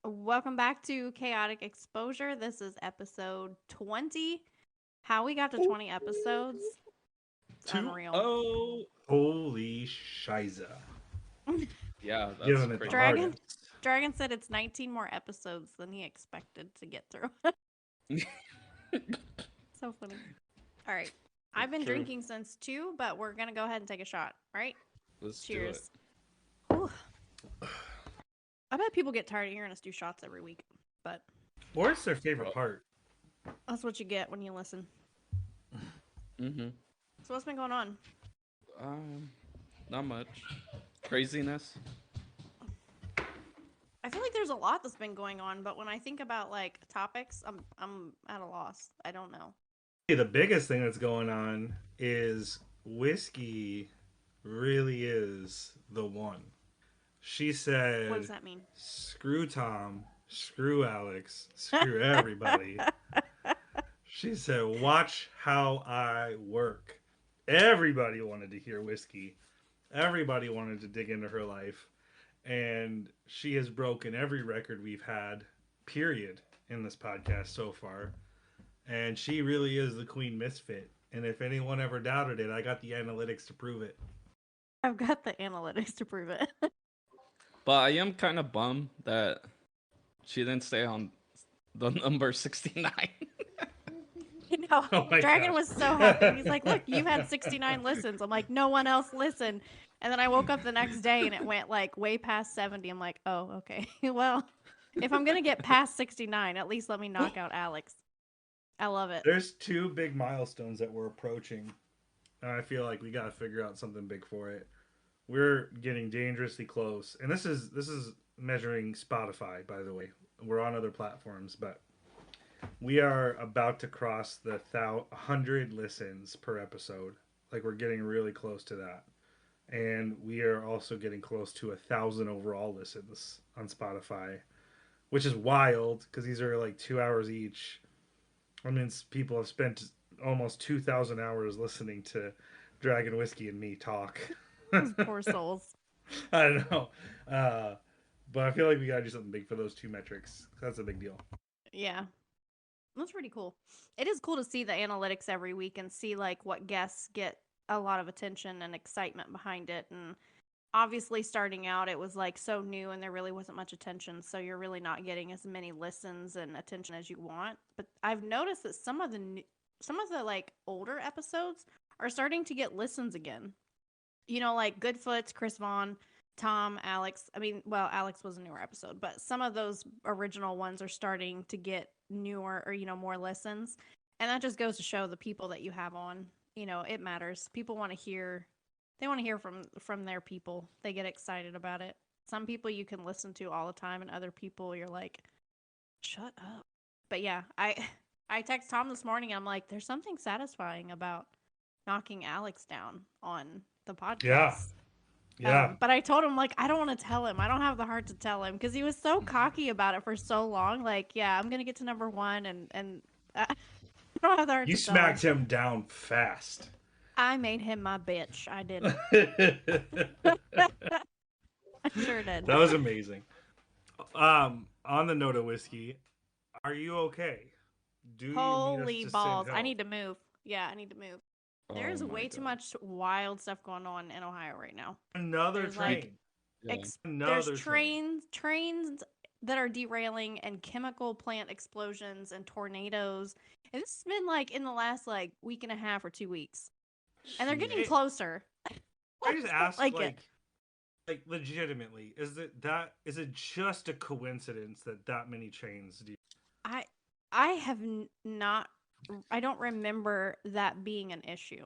Welcome back to Chaotic Exposure. This is episode 20. How we got to 20 episodes? It's Two unreal. oh, holy shiza! Yeah, that's Giving it the crazy. Dragon hardest. Dragon said it's 19 more episodes than he expected to get through. So funny. All right. I've been True. drinking since 2, but we're going to go ahead and take a shot, right? Let's do it. Cheers. Whew. I bet people get tired of hearing us do shots every week, but What's their favorite part? that's what you get when you listen. Mm-hmm. So what's been going on? Not much. Craziness. I feel like there's a lot that's been going on, but when I think about like topics, I'm at a loss. I don't know. Hey, the biggest thing that's going on is whiskey really is the one. She What said, does that mean? "Screw Tom, screw Alex, screw everybody." She said, "Watch how I work." Everybody wanted to hear whiskey. Everybody wanted to dig into her life. And she has broken every record we've had, period, in this podcast so far. And she really is the Queen Misfit. And if anyone ever doubted it, I got the analytics to prove it. I've got the analytics to prove it. But I am kind of bummed that she didn't stay on the number 69. You know, Oh my Dragon gosh. was so happy. He's like, "Look, you've had 69 listens." I'm like, "No one else listened." And then I woke up the next day and it went like way past 70. I'm like, "Oh, okay. Well, if I'm gonna get past 69, at least let me knock out Alex." I love it. There's two big milestones that we're approaching. And I feel like we got to figure out something big for it. We're getting dangerously close. And this is measuring Spotify, by the way. We're on other platforms, but we are about to cross the 100 listens per episode. Like we're getting really close to that. And we are also getting close to 1,000 overall listens on Spotify, which is wild because these are like 2 hours each. I mean, people have spent almost 2,000 hours listening to Dragon Whiskey and me talk. Those poor souls. I don't know. But I feel like we got to do something big for those two metrics. That's a big deal. Yeah. That's pretty cool. It is cool to see the analytics every week and see like what guests get a lot of attention and excitement behind it. And obviously, starting out, it was like so new and there really wasn't much attention. So you're really not getting as many listens and attention as you want. But I've noticed that some of the like older episodes are starting to get listens again. You know, like Goodfoot's, Chris Vaughn, Tom, Alex. I mean, well, Alex was a newer episode, but some of those original ones are starting to get newer or, more listens. And that just goes to show the people that you have on, it matters. People want to hear, they want to hear from their people. They get excited about it. Some people you can listen to all the time, and other people you're like, shut up. But yeah, I text Tom this morning. And I'm like, there's something satisfying about knocking Alex down on the podcast. Yeah. Yeah. But I told him, like, I don't want to tell him. I don't have the heart to tell him because he was so cocky about it for so long. Like, yeah, I'm going to get to number 1. And I don't have the heart You to tell smacked him. him down fast. I made him my bitch. I did. I sure did. That was amazing. On the note of whiskey, are you okay? Do you need Holy us to balls. send I help? need to move. Yeah, I need to move. There's Oh my way too God. much wild stuff going on in Ohio right now. Another There's train. like Yeah. there's Another train. trains that are derailing and chemical plant explosions and tornadoes. And this has been like in the last like week and a half or 2 weeks. And they're getting It- closer. I just asked, like like, it. legitimately, is it just a coincidence that many trains do? I have not. I don't remember that being an issue.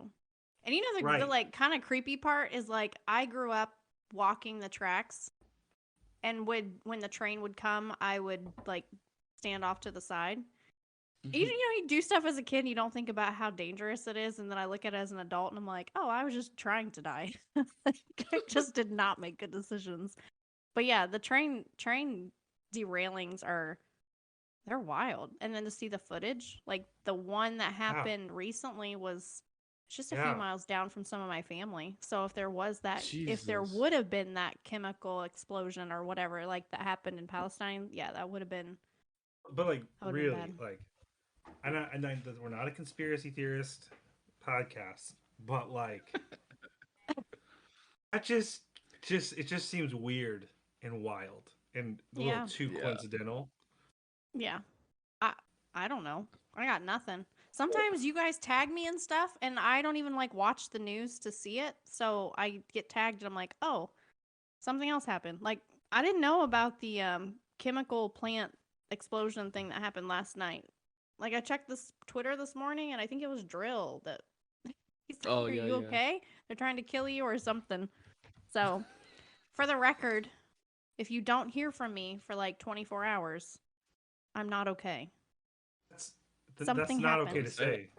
And the Right. like kind of creepy part is like I grew up walking the tracks, and when the train would come, I would like stand off to the side. You do stuff as a kid, and you don't think about how dangerous it is, and then I look at it as an adult, and I'm like, oh, I was just trying to die. I just did not make good decisions. But yeah, the train derailings they're wild. And then to see the footage, like the one that happened recently was It's just a few Yeah. miles down from some of my family. So if there was that, if there Jesus. would have been that chemical explosion or whatever, like that happened in Palestine, yeah, that would have been But like bad. really, like we're not a conspiracy theorist podcast, but like that it just seems weird and wild and a little Yeah, too Yeah. coincidental. yeah. I I don't know. I got nothing. Sometimes you guys tag me and stuff, and I don't even like watch the news to see it. So I get tagged, and I'm like, oh, something else happened. Like I didn't know about the chemical plant explosion thing that happened last night. Like I checked this Twitter this morning, and I think it was Drill that he's Oh like, "Are yeah, you yeah. okay? They're trying to kill you or something." So, for the record, if you don't hear from me for like 24 hours, I'm not okay. That's that's Something not okay happened. to say.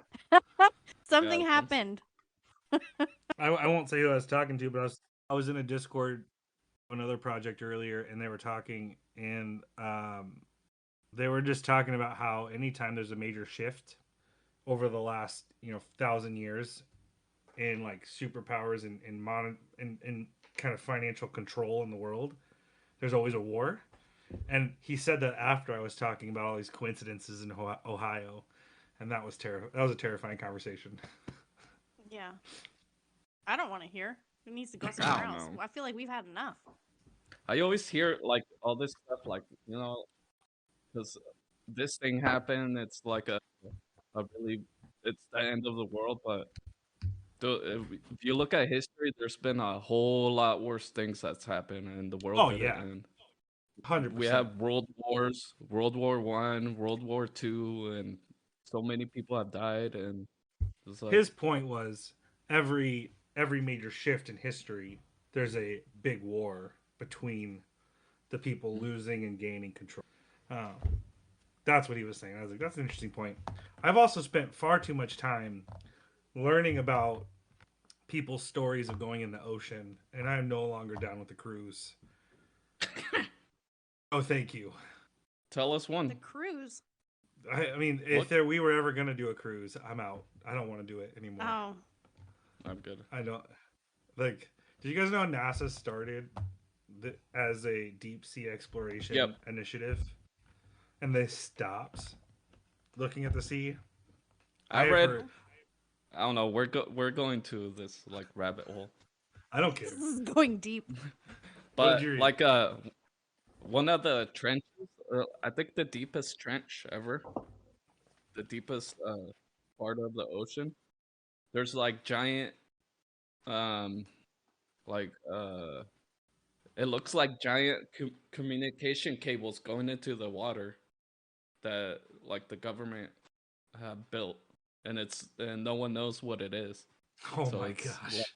Something Yeah. happened. I won't say who I was talking to, but I was in a Discord another project earlier, and they were talking, and they were just talking about how anytime there's a major shift over the last 1,000 years in like superpowers and kind of financial control in the world, there's always a war. And he said that after I was talking about all these coincidences in Ohio, and that was that was a terrifying conversation. Yeah. I don't want to hear. Who needs to go I somewhere don't else? know. I feel like we've had enough. I always hear like all this stuff, like because this thing happened. It's like a really, it's the end of the world. But if you look at history, there's been a whole lot worse things that's happened, and the world Oh didn't yeah, end. hundred We percent. have world wars, World War I, World War II, and so many people have died, and it's like, His point was every major shift in history, there's a big war between the people losing and gaining control. Um, that's what he was saying. I was like, that's an interesting point. I've also spent far too much time learning about people's stories of going in the ocean, and I'm no longer down with the cruise. Oh, thank you. tell us The one. cruise. I mean, if What? we were ever gonna do a cruise, I'm out. I don't want to do it anymore. Oh, I'm good. I don't like. Did you guys know NASA started as a deep sea Yep. exploration initiative, and they stopped looking at the sea? I I have read. heard. I don't know. We're going to this like rabbit hole, I don't this care. is going deep. What did but you read? like one of the trenches. I think the deepest trench ever, the deepest part of the ocean. There's like giant um like it looks like giant communication cables going into the water that like the government built, and no one knows what it is. Oh So my it's gosh. like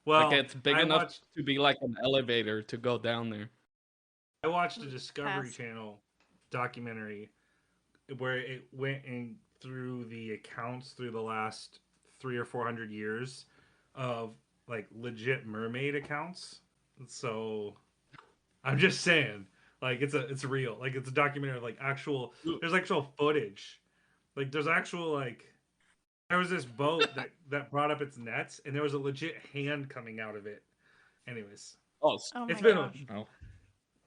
Well, it's big enough to be like an elevator to go down there. I watched a Discovery Pass. Channel documentary where it went in through the accounts through the last 300 or 400 years of like legit mermaid accounts. So I'm just saying, like it's real. Like it's a documentary of like actual. There's actual footage. Like there's actual like there was this boat that brought up its nets, and there was a legit hand coming out of it. Anyways, Oh, Oh it's my been. gosh. no.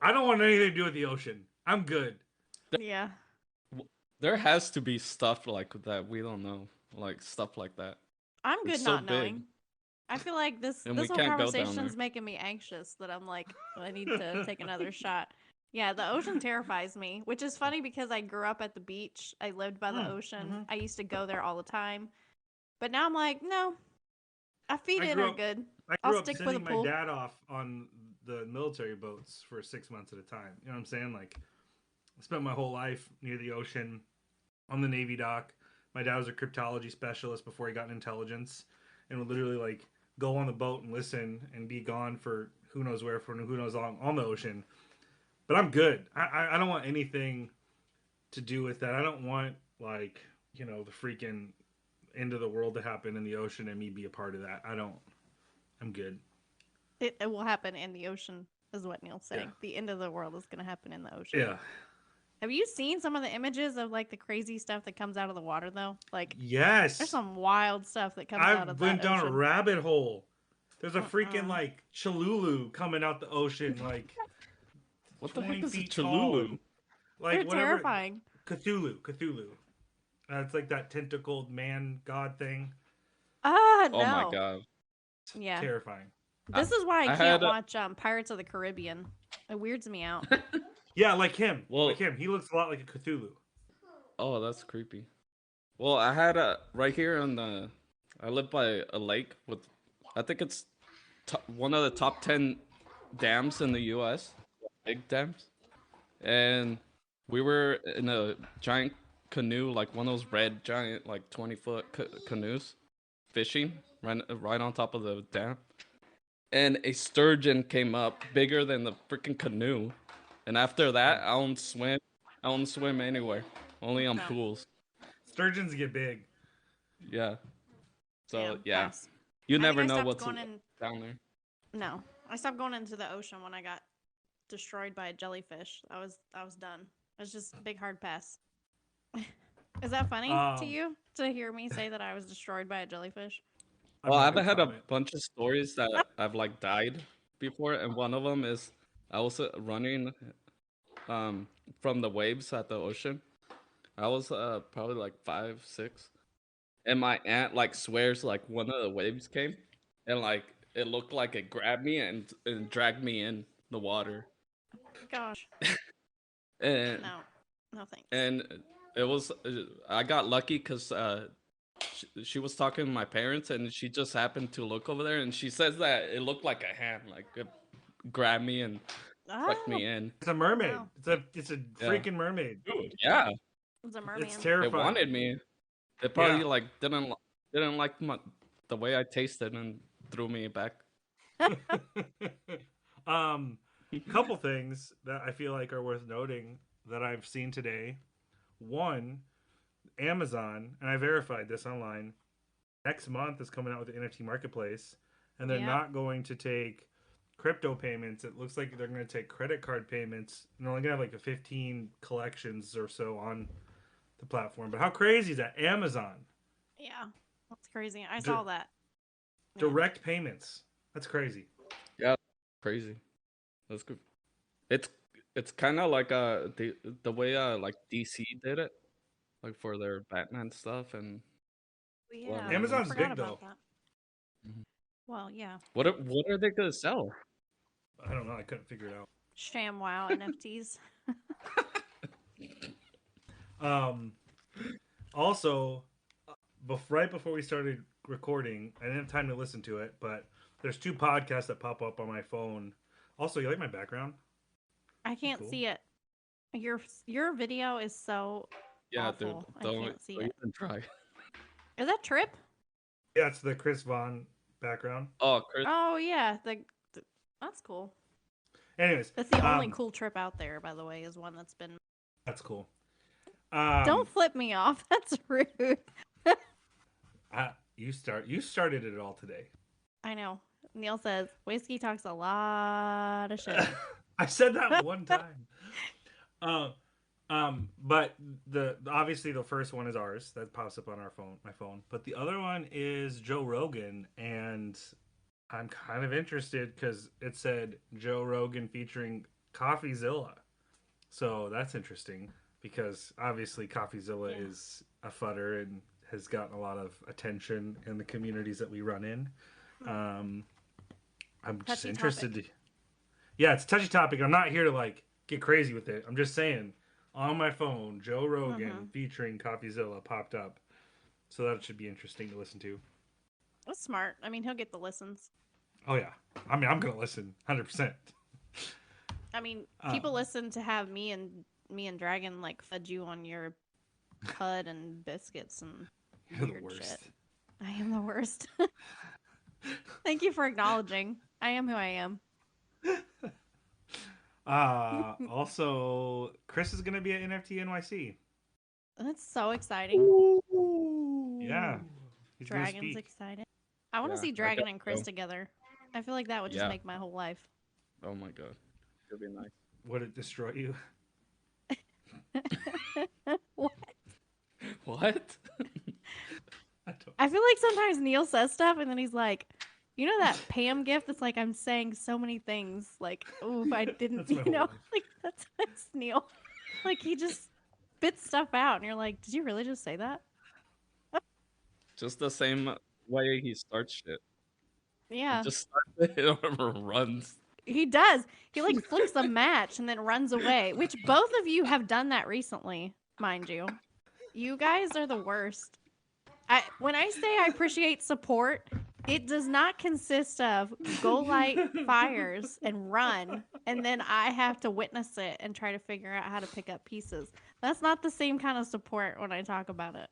I don't want anything to do with the ocean. I'm good. Yeah. There has to be stuff like that we don't know, like stuff like that. I'm It's good so not big, knowing. I feel like this and we this whole can't go down there. conversation's making me anxious that I'm like, I need to take another shot. Yeah, the ocean terrifies me, which is funny because I grew up at the beach. I lived by the ocean. Mm-hmm. I used to go there all the time. But now I'm like, no, our feet I in grew are up. good. I I'll grew up stick with a sending my pool. dad off on the military boats for 6 months at a time. You know what I'm saying? Like I spent my whole life near the ocean on the Navy dock. My dad was a cryptology specialist before he got in intelligence, and would literally like go on the boat and listen and be gone for who knows where for who knows long on the ocean. But I'm good. I don't want anything to do with that. I don't want like the freaking end of the world to happen in the ocean and me be a part of that. I don't. I'm good. It will happen in the ocean, is what Neil's Yeah. saying. The end of the world is going to happen in the ocean. Yeah. Have you seen some of the images of like the crazy stuff that comes out of the water though? Like there's Yes, some wild stuff that comes out I've of went that down a ocean. rabbit hole. There's a freaking Mm-mm. like Cholulu coming out the ocean, like What the 20 heck is a feet tall, Cholulu? and like They're whatever. terrifying. Cthulhu. It's like that tentacled man god thing. Oh my No. god. Yeah. Terrifying. This is why I I can't had a, watch Pirates of the Caribbean. It weirds me out. Yeah, like him. well, Like him. He looks a lot like a Cthulhu. oh, that's creepy. Well, I had a right here on the. I live by a lake with, I think it's one of the top 10 dams in the U.S. Big dams, and we were in a giant canoe, like one of those red giant, like 20-foot canoes, fishing right on top of the dam, and a sturgeon came up bigger than the freaking canoe, and after that, I don't swim. I don't swim anywhere, only on No. pools. Sturgeons get big. Yeah. So yeah, pass. you I think never I know stopped what's going in. down there. No, I stopped going into the ocean when I got destroyed by a jellyfish. I was done. It was just a big hard pass. Is that funny to you to hear me say that I was destroyed by a jellyfish? Well, not I've gonna had a comment. bunch of stories that I've like died before, and one of them is I was running from the waves at the ocean. I was probably like 5, 6, and my aunt like swears like one of the waves came, and like it looked like it grabbed me and dragged me in the water, Gosh, and no thanks. and it was I got lucky because she was talking to my parents, and she just happened to look over there, and she says that it looked like a hand, like it grabbed me and sucked me in. It's a mermaid. Wow. It's a Yeah. freaking mermaid. Dude, yeah, It's a merman. It's it terrifying. wanted me. It probably Yeah. like didn't like the way I tasted and threw me back. Couple things that I feel like are worth noting that I've seen today. One, Amazon, and I verified this online. Next month is coming out with the NFT marketplace, and they're Yeah. not going to take crypto payments. It looks like they're going to take credit card payments, and they're only going to have like 15 collections or so on the platform. But how crazy is that? Amazon Yeah, that's crazy. I saw that. Yeah. direct payments. That's crazy. Yeah, crazy. That's good. It's kind of like the way like DC did it, like for their Batman stuff and. Yeah, Amazon's I forgot big, about though. that. Mhm. Well, yeah. What are they gonna sell? I don't know. I couldn't figure it out. ShamWow NFTs. Also, right before we started recording, I didn't have time to listen to it, but there's 2 podcasts that pop up on my phone. Also, you like my background? I can't Cool. see it. Your video is so Yeah, awful. dude, I can't see don't it. even try. Is that Trip? Yeah, it's the Chris Vaughn background. Oh, Chris. Oh yeah, that's cool. Anyways, That's the only cool trip out there, by the way, is one that's been. that's cool. Don't flip me off. That's rude. You started it all today. I know. Neil says whiskey talks a lot of shit. I said that one time. But obviously the first one is ours that pops up on my phone. But the other one is Joe Rogan, and I'm kind of interested because it said Joe Rogan featuring CoffeeZilla, so that's interesting because obviously CoffeeZilla is a futter and has gotten a lot of attention in the communities that we run in. I'm just interested. Yeah, it's a touchy topic. I'm not here to like get crazy with it. I'm just saying. On my phone, Joe Rogan featuring CoffeeZilla popped up. So that should be interesting to listen to. That's smart. I mean, he'll get the listens. Oh, yeah. I mean, I'm going to listen 100%. I mean, people listen to have me and Dragon like fudge you on your cud and biscuits and You're weird the worst. shit. I am the worst. Thank you for acknowledging. I am who I am. Also, Chris is going to be at NFT NYC. That's so exciting. Yeah. Dragon's excited. I want to see Dragon and Chris together. I feel like that would just make my whole life. Oh my god, it'll be nice. Would it destroy you? What? What? I don't. I feel like sometimes Neil says stuff and then he's like, you know that Pam gift that's like I'm saying so many things. Like, oh, if I didn't, That's my you whole know, life. like that's Neil. Like he just spits stuff out and you're like, did you really just say that? Just the same way he starts shit. He Yeah, just starts it or runs. he does. He like flicks a match and then runs away, which both of you have done that recently, mind you. You guys are the worst. When I say I appreciate support, it does not consist of go light fires and run, and then I have to witness it and try to figure out how to pick up pieces. That's not the same kind of support when I talk about it.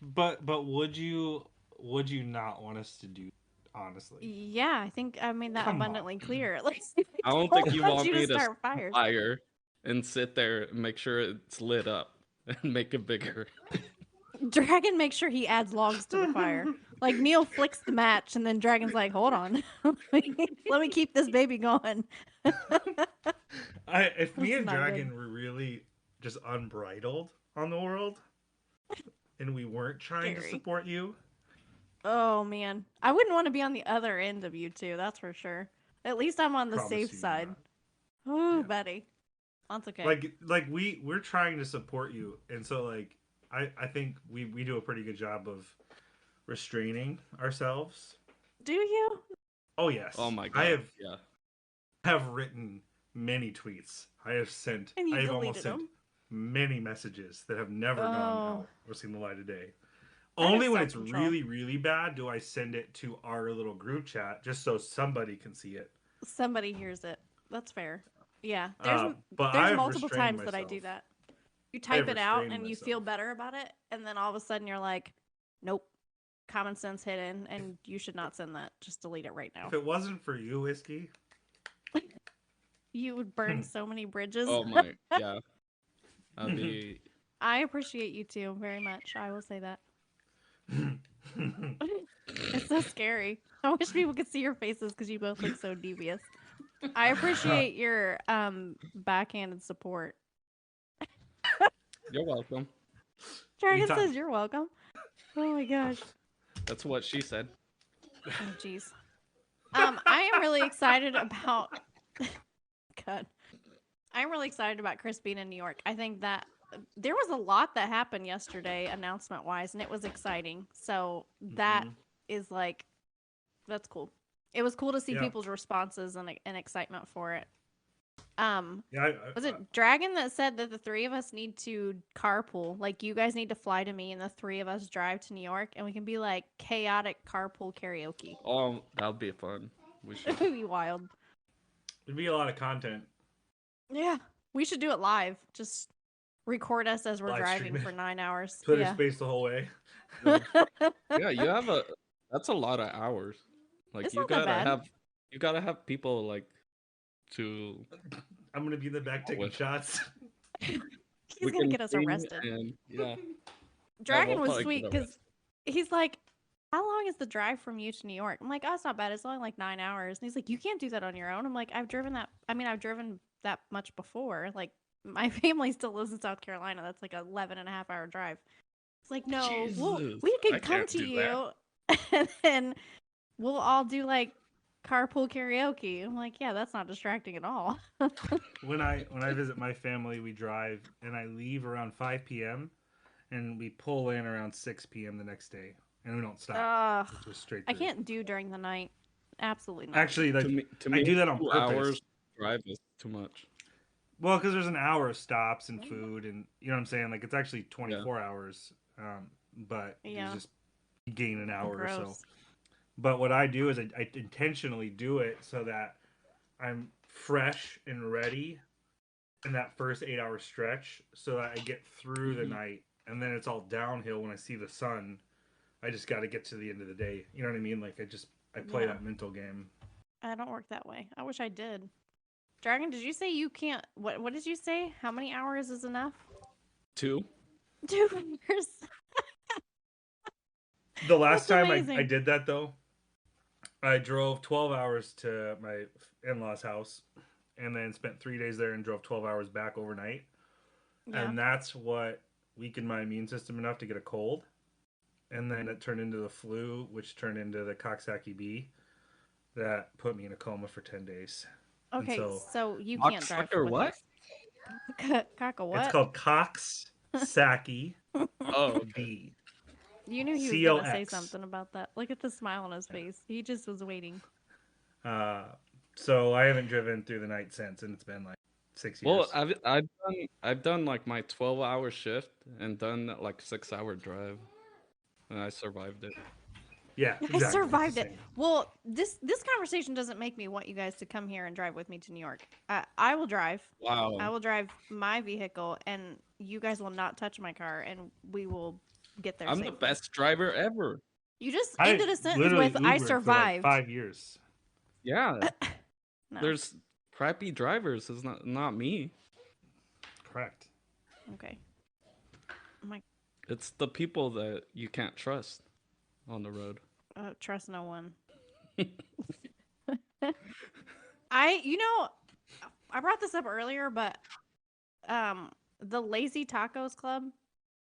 But would you not want us to do honestly? Yeah, I think I made that Come abundantly on. clear. Like, I don't don't think you want want you me to to start start a fires. fire and sit there and make sure it's lit up and make it bigger. Dragon makes sure he adds logs to the fire. Like Neil flicks the match, and then Dragon's like, "Hold on, let me keep this baby going." If me That's and not Dragon good. were really just unbridled on the world, and we weren't trying to Scary. support you, Oh man, I wouldn't want to be on the other end of you two. That's for sure. At least I'm on the promise safe you, side. not. Oh, Yeah. buddy, that's okay. Like we're trying to support you, and so like I think we do a pretty good job of restraining ourselves. Do you? Oh yes, Oh my I god. Yeah. have written many tweets. And I you have almost deleted sent them? many messages that have never gone Oh, out or seen the light of day. that Only is when self it's control. really, really bad do I send it to our little group chat just so somebody can see it. Somebody hears it. That's fair. Yeah, But there's I've multiple restrained times that I myself. do that. You I type have it out restrained and you myself. feel better about it, and then all of a sudden you're like, nope, common sense hidden, and you should not send that. Just delete it right now. If it wasn't for you, Whiskey, You would burn so many bridges. Oh my. Yeah. I'd be. I appreciate you too very much. I will say that. It's so scary. I wish people could see your faces because you both look so devious. I appreciate your backhanded support. You're welcome. Dragon Anytime. says you're welcome. Oh my gosh. That's what she said. Oh jeez. I am really excited about God. I'm really excited about Chris being in New York. I think that there was a lot that happened yesterday, announcement wise, and it was exciting. So that is like, that's cool. It was cool to see Yeah. people's responses and excitement for it. Yeah, Was it Dragon that said that the three of us need to carpool? Like, you guys need to fly to me, and the three of us drive to New York, and we can be like chaotic carpool karaoke. Oh, that would be fun. We It should. would be wild. it'd be a lot of content. Yeah, we should do it live. Just record us as we're Live driving stream it. for 9 hours. Twitter Yeah. space the whole way. Yeah, you have a. That's a lot of hours. Like It's not that bad. You gotta have people like to. I'm gonna be in the back taking With- shots. He's we gonna can get us sing arrested. And, yeah. Dragon we'll was probably sweet get because he's like, "How long is the drive from you to New York?" I'm like, "Oh, it's not bad. It's only like 9 hours." And he's like, "You can't do that on your own." I'm like, "I've driven that. I mean, I've driven that much before. Like, my family still lives in South Carolina. That's like an 11 and a half hour drive." It's like, "No, Jesus, we I could come can't to do you, that. and then we'll all do like carpool karaoke." I'm like, "Yeah, that's not distracting at all." When I visit my family, we drive and I leave around 5 p.m. and we pull in around 6 p.m. the next day, and we don't stop. Ugh, It's just straight I through. can't do during the night. Absolutely not. Actually, like To me, I do that on 2 purpose. hours drive is too much. Well, because there's an hour of stops and food, and you know what I'm saying. Like it's actually 24 hours, but Yeah. you just gain an hour or so. Gross. But what I do is I intentionally do it so that I'm fresh and ready in that first 8 hour stretch, so that I get through the night, and then it's all downhill when I see the sun. I just got to get to the end of the day. You know what I mean? Like I play Yeah. that mental game. I don't work that way. I wish I did. Dragon, did you say you can't? What did you say? How many hours is enough? 2. 2 hours. The last That's time I amazing. did that though, I drove 12 hours to my in-laws house, and then spent 3 days there and drove 12 hours back overnight. Yeah. and that's what weakened my immune system enough to get a cold, and then it turned into the flu, which turned into the Coxsackie bee, that put me in a coma for 10 days. And Okay, so so you can't drive Cocksucker, with what? us. Cock a it's what? called Coxsackie Oh, okay. bee. You knew he was gonna say COX. something about that. Look at the smile on his face. He just was waiting. Uh, so I haven't driven through the night since, and it's been like 6 Well, years. I've done like my 12-hour shift and done like 6-hour drive, and I survived it. Yeah, I exactly. It's the survived it. same. Well, this conversation doesn't make me want you guys to come here and drive with me to New York. I will drive. I Wow. will drive my vehicle, and you guys will not touch my car, and we will get there I'm the safely. best driver ever. You just I ended a sentence literally with "I Ubered for like survived." 5 years. Yeah. No. There's crappy drivers. It's not me. Correct. Okay. My It's the people that you can't trust on the road. trust no one. I brought this up earlier, but the Lazy Tacos Club,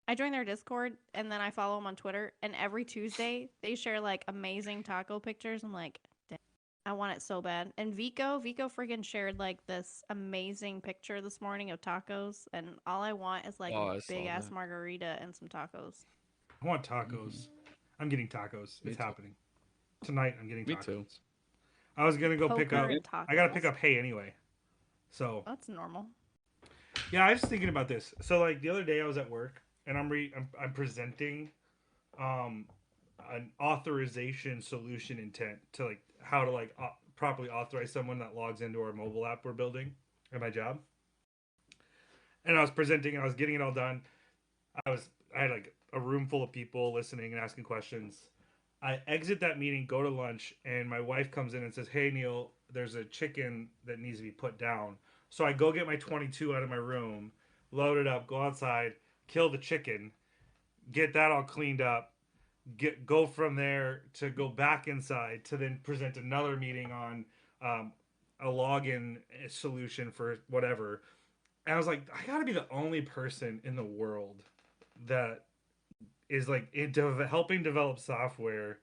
I joined their Discord and then I follow them on Twitter, and every Tuesday they share like amazing taco pictures. I'm like, dang, I want it so bad. And Vico friggin' shared like this amazing picture this morning of tacos, and all I want is like Oh, a I saw big ass that. margarita and some tacos. I want tacos. I'm getting tacos. Me It's too. happening. Tonight I'm getting Me tacos. too. I was gonna go pick Poker up. and tacos. I gotta pick up hay anyway. So That's normal. yeah, I was thinking about this. So like the other day I was at work and I'm presenting an authorization solution intent to like how to like properly authorize someone that logs into our mobile app we're building at my job. And I was presenting and I was getting it all done. I had like a room full of people listening and asking questions. I exit that meeting, go to lunch, and my wife comes in and says, "Hey Neil, there's a chicken that needs to be put down." So I go get my 22 out of my room, load it up, go outside, kill the chicken, get that all cleaned up, go from there to go back inside to then present another meeting on a login solution for whatever. And I was like, I gotta be the only person in the world that is like helping develop software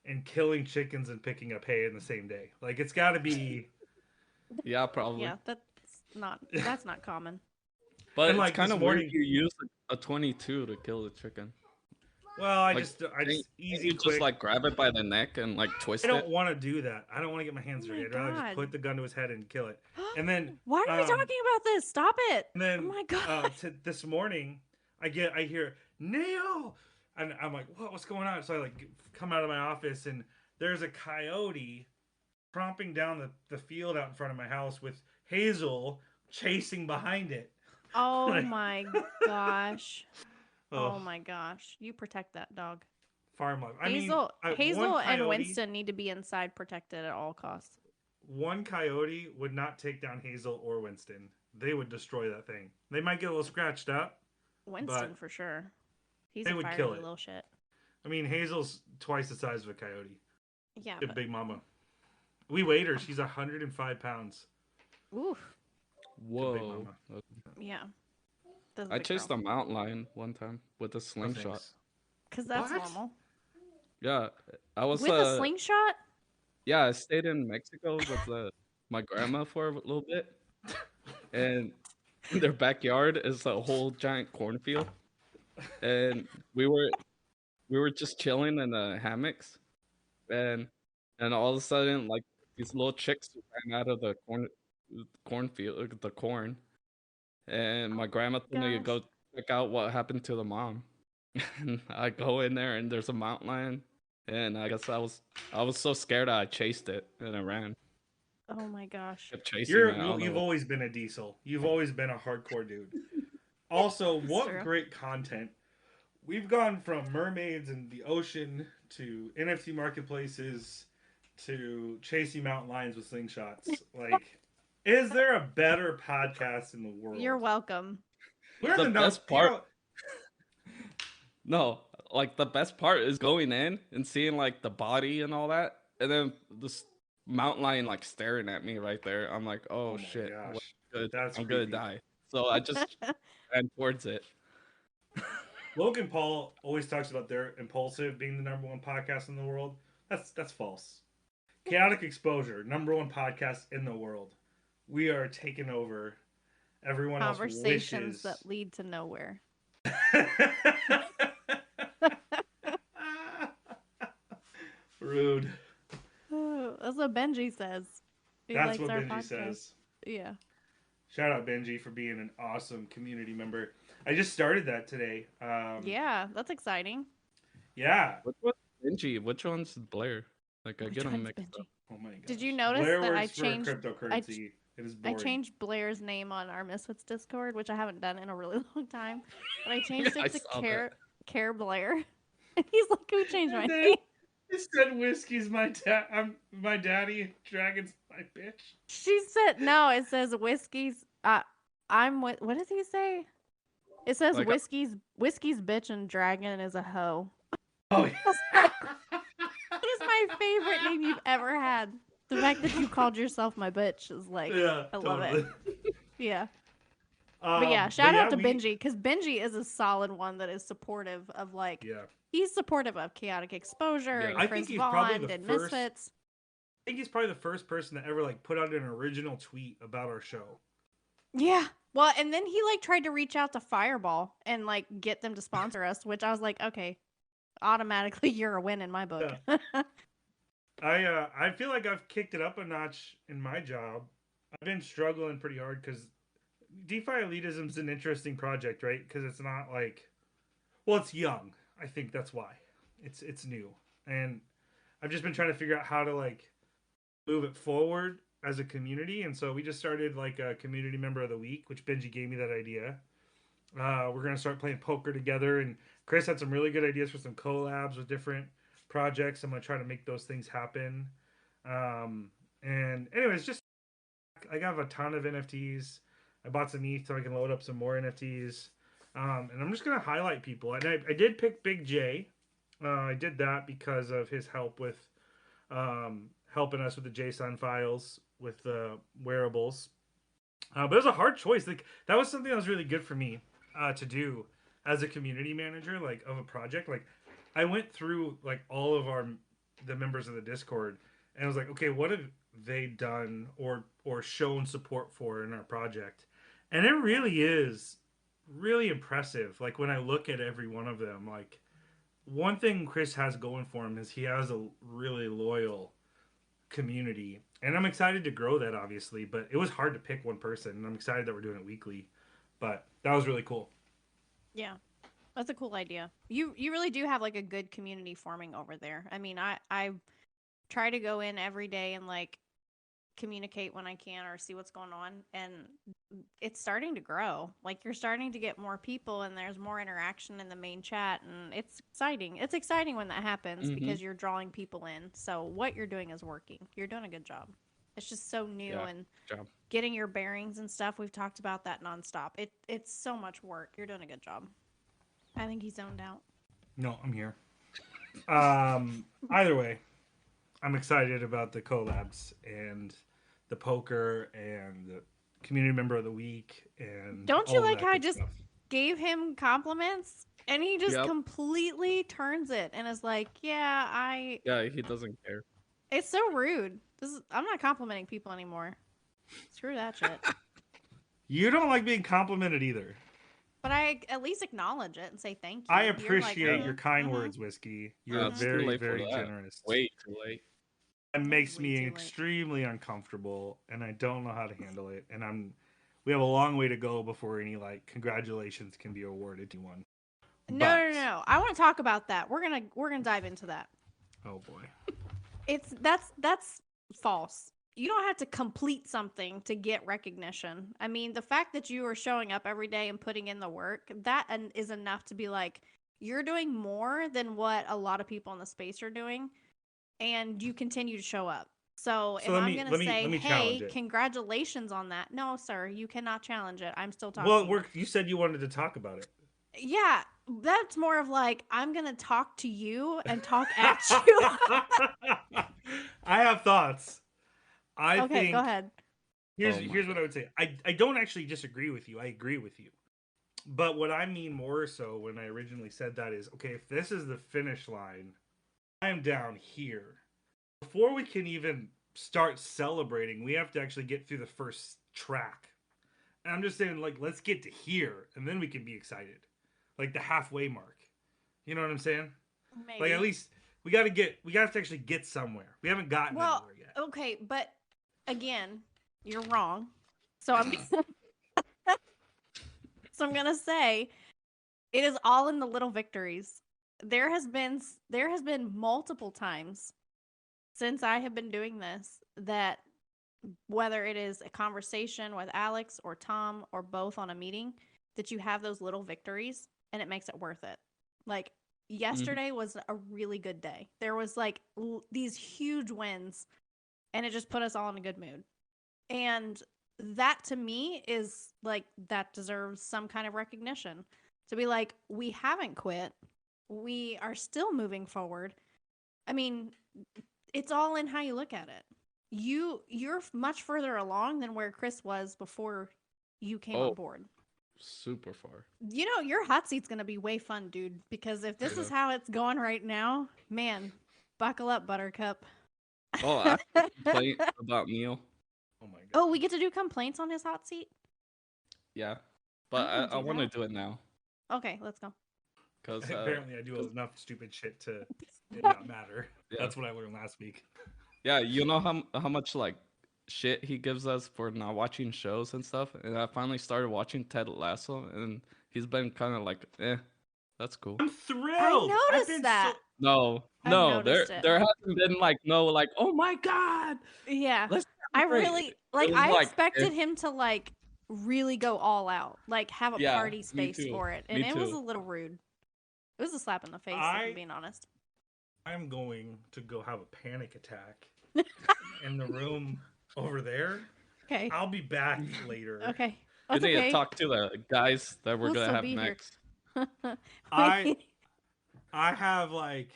and killing chickens and picking up hay in the same day. Like it's got to be. Yeah, probably. Yeah, that's not common. But And it's like kind this of weird morning, you use a 22 to kill the chicken. well, I Like, just can't easy, you just quick. like grab it by the neck and like twist I it? don't want to do that. I don't want to get my hands Oh my dirty. I'd rather just God. put the gun to his head and kill it. And then, Why are we talking about this? Stop it! And then, oh my God. this morning, I hear Neil, and I'm like, what's going on? So I like come out of my office, and there's a coyote tromping down the field out in front of my house with Hazel chasing behind it. Oh Like, my gosh. oh, Oh my gosh. You protect that dog. farm life. Hazel one Hazel and coyote, Winston need to be inside protected at all costs. one coyote would not take down Hazel or Winston. They would destroy that thing. They might get a little scratched up. Winston for sure. He's they a would fiery kill it. little shit. I mean, Hazel's twice the size of a coyote. Yeah. A big mama. We weighed her. She's 105 pounds. Oof. Whoa. Yeah. That's a I big chased girl. a mountain lion one time with a No slingshot. thanks. Cause that's What? normal. Yeah, I was With a slingshot? yeah, I stayed in Mexico with my grandma for a little bit, and their backyard is a whole giant cornfield, and we were just chilling in the hammocks, and all of a sudden like these little chicks ran out of the cornfield, the corn, and my grandma told me to Gosh. go check out what happened to the mom. And I go in there and there's a mountain lion, and I guess I was so scared I chased it and I ran. Oh my gosh. Kept chasing it. I don't You've know. always been a diesel. You've always been a hardcore dude. Also, what true. great content. We've gone from mermaids and the ocean to NFT marketplaces to chasing mountain lions with slingshots. Like, is there a better podcast in the world? You're welcome. We're The best part. No, like the best part is going in and seeing like the body and all that, and then this mountain lion like staring at me right there. I'm like, oh my shit, gosh. good. That's I'm creepy. gonna die. so I just ran towards it. Logan Paul always talks about their Impulsive being the number one podcast in the world. That's false. Chaotic Exposure, number one podcast in the world. We are taking over everyone else Conversations wishes. that lead to nowhere. Rude. That's what Benji says. He That's likes what our Benji podcast. says. Yeah. Shout out Benji for being an awesome community member. I just started that today. Yeah, that's exciting. Yeah. Which one's Benji? Which one's Blair? Like I Which get them one's mixed Benji? up. Oh my god. Did you notice Blair that I works for changed? cryptocurrency. It is I boring. changed Blair's name on our Misfits Discord, which I haven't done in a really long time. But I changed I it to saw Care Blair. And he's like, "Who changed my And then name?" He said whiskey's my dad. I'm my daddy. Dragon's my bitch. She said, "No, it says whiskey's. I'm what? What does he say? It says Like, whiskey's bitch and dragon is a hoe." Oh yeah. That is my favorite name you've ever had. The fact that you called yourself my bitch is like, Yeah, I love totally. it. Yeah. But yeah, shout out to we- Benji, because Benji is a solid one that is supportive of like, Yeah. he's supportive of Chaotic Exposure Yeah. and I think Chris he's probably Vaughn the and first- Misfits. I think he's probably the first person that ever like put out an original tweet about our show. Yeah. Well, and then he like tried to reach out to Fireball and like get them to sponsor us, which I was like, okay, automatically you're a win in my book. I feel like I've kicked it up a notch in my job. I've been struggling pretty hard because DeFi elitism is an interesting project, right? Because it's not like, well, it's young. I think that's why it's new, and I've just been trying to figure out how to like move it forward as a community. And so we just started like a community member of the week, which Benji gave me that idea. We're gonna start playing poker together, and Chris had some really good ideas for some collabs with different projects. I'm gonna try to make those things happen. And anyways, just I have a ton of NFTs. I bought some ETH so I can load up some more NFTs. And I'm just gonna highlight people. And I did pick Big J. I did that because of his help with helping us with the JSON files with the wearables. But it was a hard choice. Like that was something that was really good for me to do as a community manager, like of a project. Like I went through like all of the members of the Discord, and I was like, okay, what have they done or shown support for in our project? And it really is really impressive. Like when I look at every one of them, like one thing Chris has going for him is he has a really loyal community, and I'm excited to grow that, obviously. But it was hard to pick one person, and I'm excited that we're doing it weekly. But that was really cool. Yeah. That's a cool idea. You really do have like a good community forming over there. I mean, I try to go in every day and like communicate when I can or see what's going on, and it's starting to grow. Like you're starting to get more people and there's more interaction in the main chat, and it's exciting. It's exciting when that happens because you're drawing people in. So what you're doing is working. You're doing a good job. It's just so new and getting your bearings and stuff. We've talked about that nonstop. It's so much work. You're doing a good job. I think he zoned out. No, I'm here. Either way, I'm excited about the collabs and the poker and the community member of the week. And don't you all of like that how I good just stuff. gave him compliments and he just completely turns it and is like, yeah, he doesn't care. It's so rude. I'm not complimenting people anymore. Screw that shit. You don't like being complimented either. But I at least acknowledge it and say thank you. I You're like, appreciate your kind words, Whiskey. You're It's too very, late for very that. generous. Way too late. It makes Way me too late. extremely uncomfortable, and I don't know how to handle it. And we have a long way to go before any like congratulations can be awarded to one. No. I want to talk about that. We're gonna dive into that. Oh boy. That's false. You don't have to complete something to get recognition. I mean, the fact that you are showing up every day and putting in the work, that is enough to be like, you're doing more than what a lot of people in the space are doing, and you continue to show up. So if I'm going to say, hey, congratulations on that. No, sir, you cannot challenge it. I'm still talking. Well, you said you wanted to talk about it. Yeah, that's more of like, I'm going to talk to you and talk at you. I have thoughts. I okay, think go ahead. Here's Oh my here's what I god. would say. I don't actually disagree with you. I agree with you. But what I mean more so when I originally said that is, okay, if this is the finish line, I'm down here. Before we can even start celebrating, we have to actually get through the first track. And I'm just saying, like, let's get to here, and then we can be excited. Like the halfway mark. You know what I'm saying? Like at Maybe. least we got to actually get somewhere. We haven't gotten Well, anywhere yet. okay, but again, you're wrong. So I'm so I'm gonna say it is all in the little victories. There has been multiple times since I have been doing this that whether it is a conversation with Alex or Tom or both on a meeting, that you have those little victories and it makes it worth it. Like Mhm. yesterday was a really good day. There was like these huge wins and it just put us all in a good mood. And that to me is like that deserves some kind of recognition. To be like, we haven't quit. We are still moving forward. I mean, it's all in how you look at it. You're much further along than where Chris was before you came on Oh, board. super far. You know, your hot seat's going to be way fun, dude, because if this Yeah. is how it's going right now, man, buckle up, Buttercup. Oh, I have a complaint about Neil. Oh my god. Oh, we get to do complaints on his hot seat? Yeah, I'm but going to I do want to that. do it now Okay, let's go. because Apparently, I do enough stupid shit to it not matter. yeah, That's what I learned last week. yeah. You know how much like shit he gives us for not watching shows and stuff, and I finally started watching Ted Lasso, and he's been kind of like, that's cool. I'm I thrilled. I've noticed been that. so No, I've no, noticed it. there hasn't been like no like, oh my god, Yeah. let's I celebrate. really It like was I like, expected him to like really go all out, like have a yeah, party me space too, for it, and me it was too. a little rude. It was a slap in the face, if I'm I being honest. I'm going to go have a panic attack in the room over there. Okay. I'll be back later. Okay. You That's need to okay. talk to the guys that we're We'll gonna still have be here. next. I I have like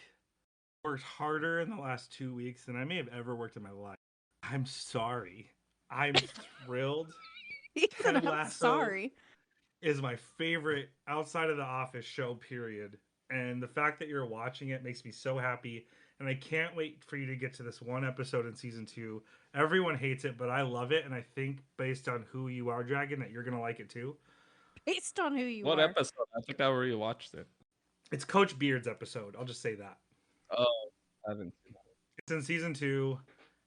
worked harder in the last 2 weeks than I may have ever worked in my life. I'm sorry. I'm thrilled. He said, Ted I'm Lasso sorry. is my favorite outside of the Office show, period. And the fact that you're watching it makes me so happy. And I can't wait for you to get to this one episode in season 2. Everyone hates it, but I love it. And I think based on who you are, Dragon, that you're going to like it too. Based on who you What are. episode? I think I already watched it. It's Coach Beard's episode. I'll just say that. Oh, I haven't seen It's in season 2.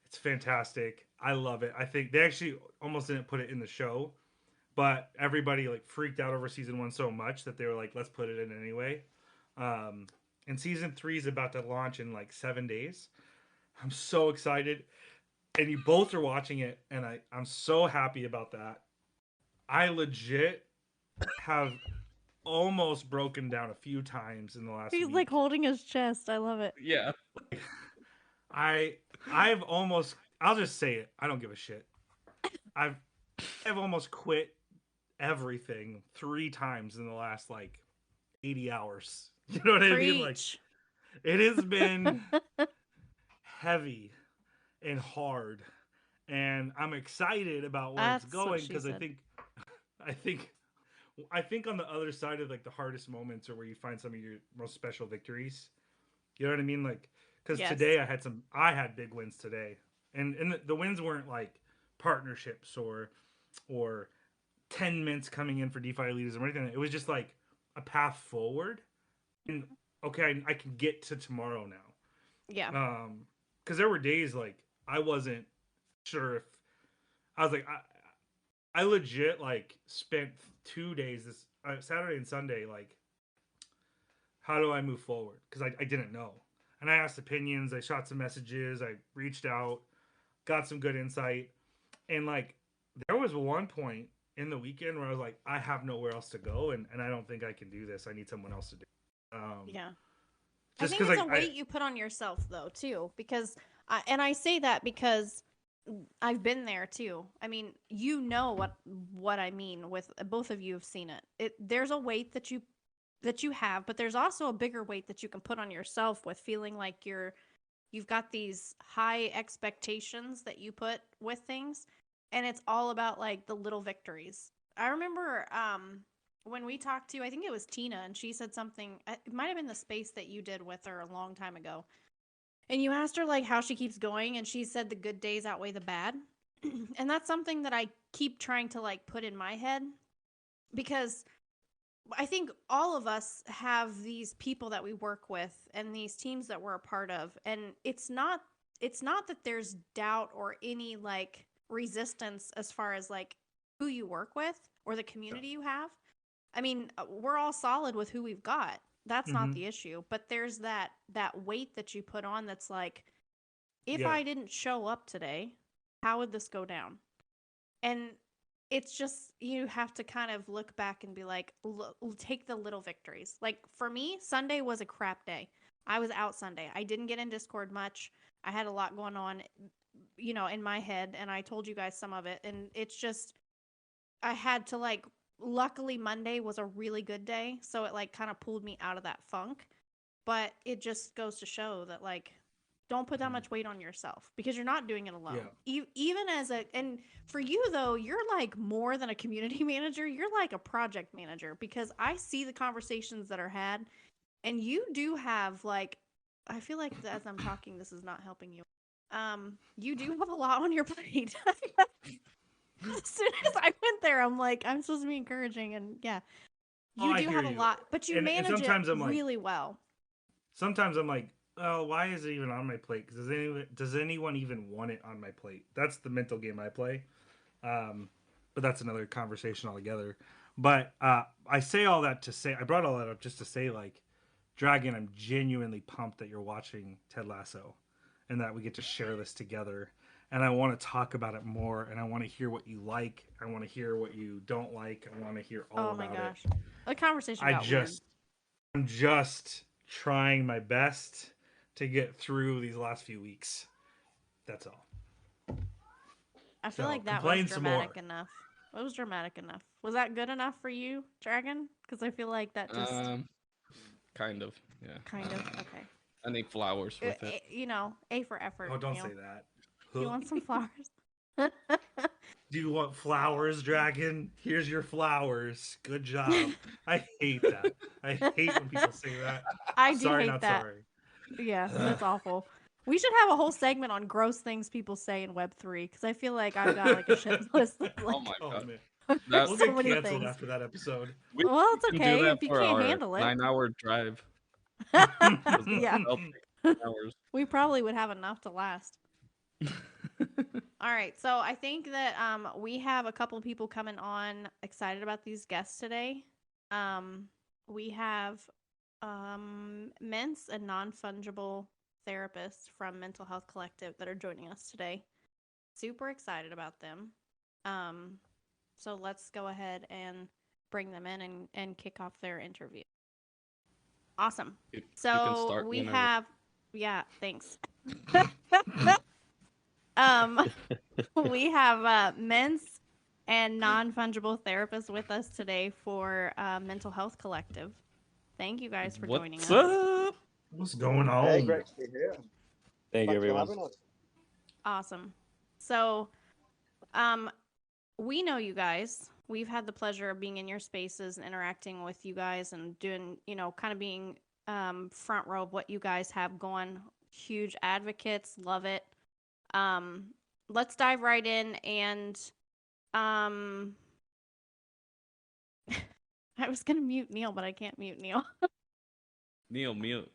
It's fantastic. I love it. I think they actually almost didn't put it in the show, but everybody like freaked out over season 1 so much that they were like, let's put it in anyway. Um, and season 3 is about to launch in like 7 days. I'm so excited, and you both are watching it, and I'm so happy about that. I legit have almost broken down a few times in the last He's like week. holding his chest. I love it. it. Yeah. I I've almost, I'll just say it. I don't give a shit. I've I've almost quit everything 3 times in the last like 80 hours. You know what I mean? Like Preach. it has been heavy and hard, and I'm excited about where it's That's what going she because said. I think I think on the other side of like the hardest moments are where you find some of your most special victories. You know what I mean? Like because Yes. today I had big wins today, and the wins weren't like partnerships or 10 mints coming in for DeFi leaders or anything. It was just like a path forward, and okay, I can get to tomorrow now. Yeah. Because there were days like I wasn't sure if I was like I legit like spent 2 days this Saturday and Sunday like how do I move forward because I didn't know, and I asked opinions, I shot some messages, I reached out, got some good insight, and like there was one point in the weekend where I was like I have nowhere else to go, and I don't think I can do this. I need someone else to do it. Yeah. I Just think because it's a like I weight you put on yourself though too, because and I say that because I've been there too. I mean, you know what I mean with both of you have seen it. There's a weight that you have, but there's also a bigger weight that you can put on yourself with feeling like you've got these high expectations that you put with things, and it's all about like the little victories. I remember when we talked to, I think it was Tina, and she said something. It might have been the space that you did with her a long time ago, and you asked her like how she keeps going, and she said the good days outweigh the bad. And that's something that I keep trying to like put in my head, because I think all of us have these people that we work with and these teams that we're a part of, and it's not that there's doubt or any like resistance as far as like who you work with or the community you have. I mean, we're all solid with who we've got. That's not Hmm. the issue, but there's that weight that you put on that's like, if Yeah. I didn't show up today, how would this go down? And it's just, you have to kind of look back and be like, look, take the little victories. Like for me, Sunday was a crap day. I was out Sunday. I didn't get in Discord much. I had a lot going on, in my head, and I told you guys some of it. And it's just, I had to like, luckily Monday was a really good day, so it like kind of pulled me out of that funk. But it just goes to show that like, don't put that Mhm. much weight on yourself, because you're not doing it alone. Yeah. Even as a, and for you though, you're like more than a community manager, you're like a project manager, because I see the conversations that are had, and you do have like, I feel like as I'm talking this is not helping you. You do have a lot on your plate. As soon as I went there, I'm like, I'm supposed to be encouraging, and yeah, Oh, you I do hear have a you. lot, but you And manage it sometimes I'm like, really well. oh, why is it even on my plate? 'Cause does anyone even want it on my plate? That's the mental game I play. Um, but that's another conversation altogether. But I say all that to say, I brought all that up just to say, like, Dragon, I'm genuinely pumped that you're watching Ted Lasso, and that we get to share this together. And I want to talk about it more, and I want to hear what you like. I want to hear what you don't like. I want to hear all Oh my about it. gosh, the conversation I got weird. just I'm just trying my best to get through these last few weeks. That's all. I feel So like that was complain some dramatic more. enough. It was dramatic enough. Was that good enough for you, Dragon? Because I feel like that just Um, kind of. Yeah. kind of okay. I need flowers with it. A for effort, Oh, don't say Neil. that. You Huh? want some flowers? Do you want flowers, Dragon? Here's your flowers. Good job. I hate that. I hate when people say that. I do Sorry, hate not that. sorry. Yeah, that's awful. We should have a whole segment on gross things people say in Web3, because I feel like I've got like a shit list of Oh my like, Oh god. man, there's That we'll so get many canceled things. after that episode. we Well, it's can do okay that if you for can't our handle it. 9-hour drive. 'Cause Yeah, that'll take 9 hours. we probably would have enough to last. All right, so I think that we have a couple people coming on excited about these guests today. We have Mentz, a non-fungible therapist from Mental Health Collective, that are joining us today. Super excited about them. Um, so let's go ahead and bring them in and kick off their interview. Awesome. You can So start we whenever. have, yeah, thanks. um, we have Mentz and non-fungible therapists with us today for Mental Health Collective. Thank you guys for joining What's us. up? What's going Hey, on? great to be here. Thank you, Thanks for everyone. having us. Awesome. So, we know you guys. We've had the pleasure of being in your spaces and interacting with you guys and doing, kind of being front row of what you guys have going. Huge advocates, love it. Let's dive right in and um I was gonna mute Neil, but I can't mute Neil. Neil, mute.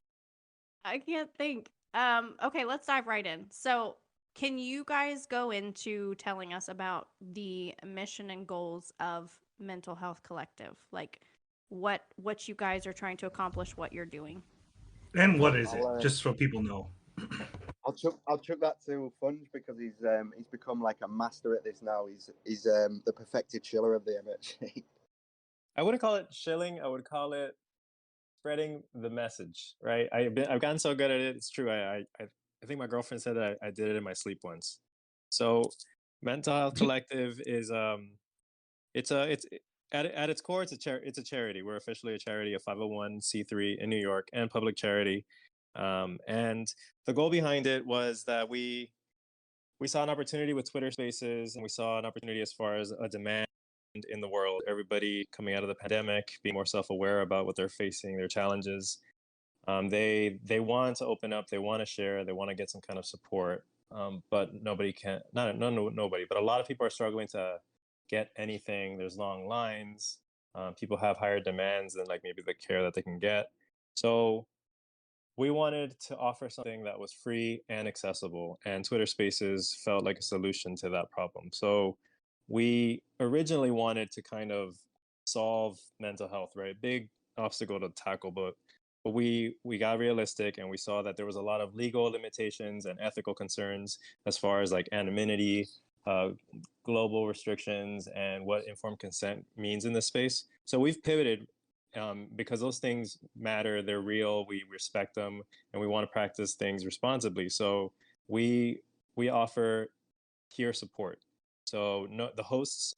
I can't think. Okay, let's dive right in. So, can you guys go into telling us about the mission and goals of Mental Health Collective? Like what you guys are trying to accomplish, what you're doing. And what is it? I'll Just so people know. I'll chuck that to Funge because he's become like a master at this now. He's the perfected chiller of the MHC. I wouldn't call it shilling. I would call it spreading the message, right? I've gotten so good at it. It's true. I think my girlfriend said that I did it in my sleep once. So, Mental Health Collective is it's at its core it's a charity. We're officially a charity, a 501c3 in New York and public charity. And the goal behind it was that we we saw an opportunity with Twitter Spaces, and we saw an opportunity as far as a demand in the world. Everybody coming out of the pandemic, being more self-aware about what they're facing, their challenges. They want to open up, they want to share, they want to get some kind of support. But nobody can, not no nobody, but a lot of people are struggling to get anything. There's long lines. People have higher demands than like maybe the care that they can get. So we wanted to offer something that was free and accessible, and Twitter Spaces felt like a solution to that problem. So we originally wanted to kind of solve mental health, right? Big obstacle to tackle, but we got realistic, and we saw that there was a lot of legal limitations and ethical concerns as far as like anonymity, uh, global restrictions, and what informed consent means in this space. So we've pivoted because those things matter, they're real, we respect them, and we want to practice things responsibly. So we we offer peer support. So no, the hosts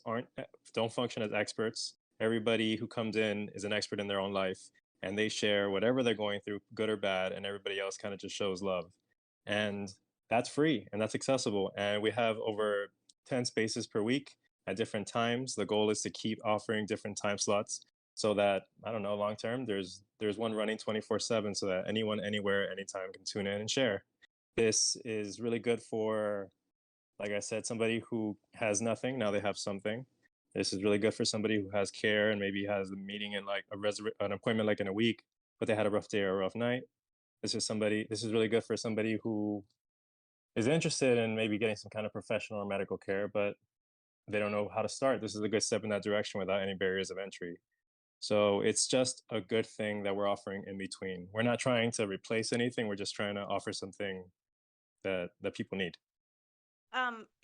don't function as experts. Everybody who comes in is an expert in their own life, and they share whatever they're going through, good or bad, and everybody else kind of just shows love. And that's free and that's accessible. And we have over 10 spaces per week at different times. The goal is to keep offering different time slots so that, I don't know, long term there's one running 24/7 so that anyone anywhere anytime can tune in and share. This is really good for, like I said, somebody who has nothing, now they have something. This is really good for somebody who has care and maybe has a meeting in like an appointment like in a week, but they had a rough day or a rough night. This is really good for somebody who is interested in maybe getting some kind of professional or medical care, but they don't know how to start. This is a good step in that direction without any barriers of entry. So it's just a good thing that we're offering in between. We're not trying to replace anything. We're just trying to offer something that people need.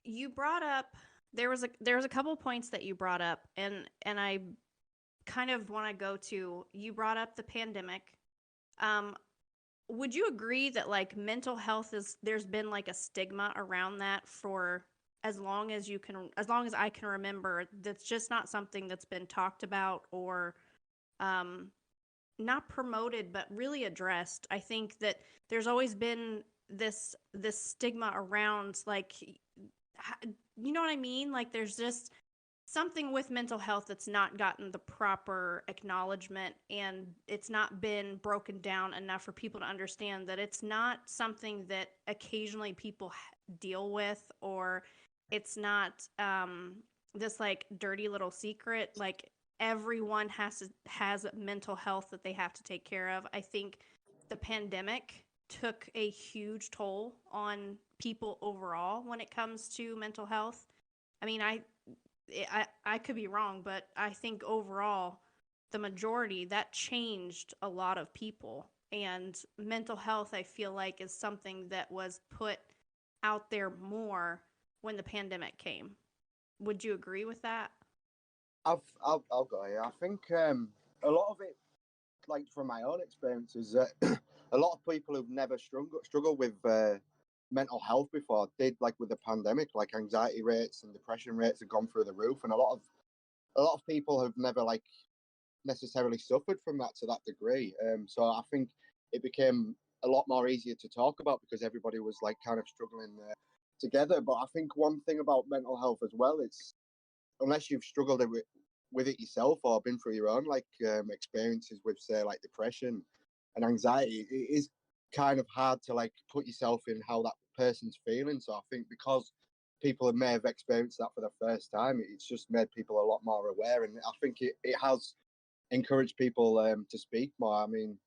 You brought up there was a couple points that you brought up, and I kind of want to go to, you brought up the pandemic. Would you agree that like mental health there's been like a stigma around that for as long as I can remember? That's just not something that's been talked about or not promoted, but really addressed. I think that there's always been this stigma around, like, you know what I mean? Like there's just something with mental health that's not gotten the proper acknowledgement, and it's not been broken down enough for people to understand that it's not something that occasionally people deal with, or it's not this like dirty little secret. Like everyone has mental health that they have to take care of. I think the pandemic took a huge toll on people overall when it comes to mental health. I mean, I could be wrong, but I think overall, the majority, that changed a lot of people. And mental health, I feel like, is something that was put out there more when the pandemic came. Would you agree with that? I'll go here. I think a lot of it, like from my own experience, is that a lot of people who've never struggled with mental health before did, like with the pandemic, like anxiety rates and depression rates have gone through the roof, and a lot of people have never like necessarily suffered from that to that degree. So I think it became a lot more easier to talk about because everybody was like kind of struggling together. But I think one thing about mental health as well, it's unless you've struggled with it yourself or been through your own like experiences with say like depression and anxiety, it is kind of hard to like put yourself in how that person's feeling. So I think because people may have experienced that for the first time, it's just made people a lot more aware, and I think it has encouraged people to speak more. I mean,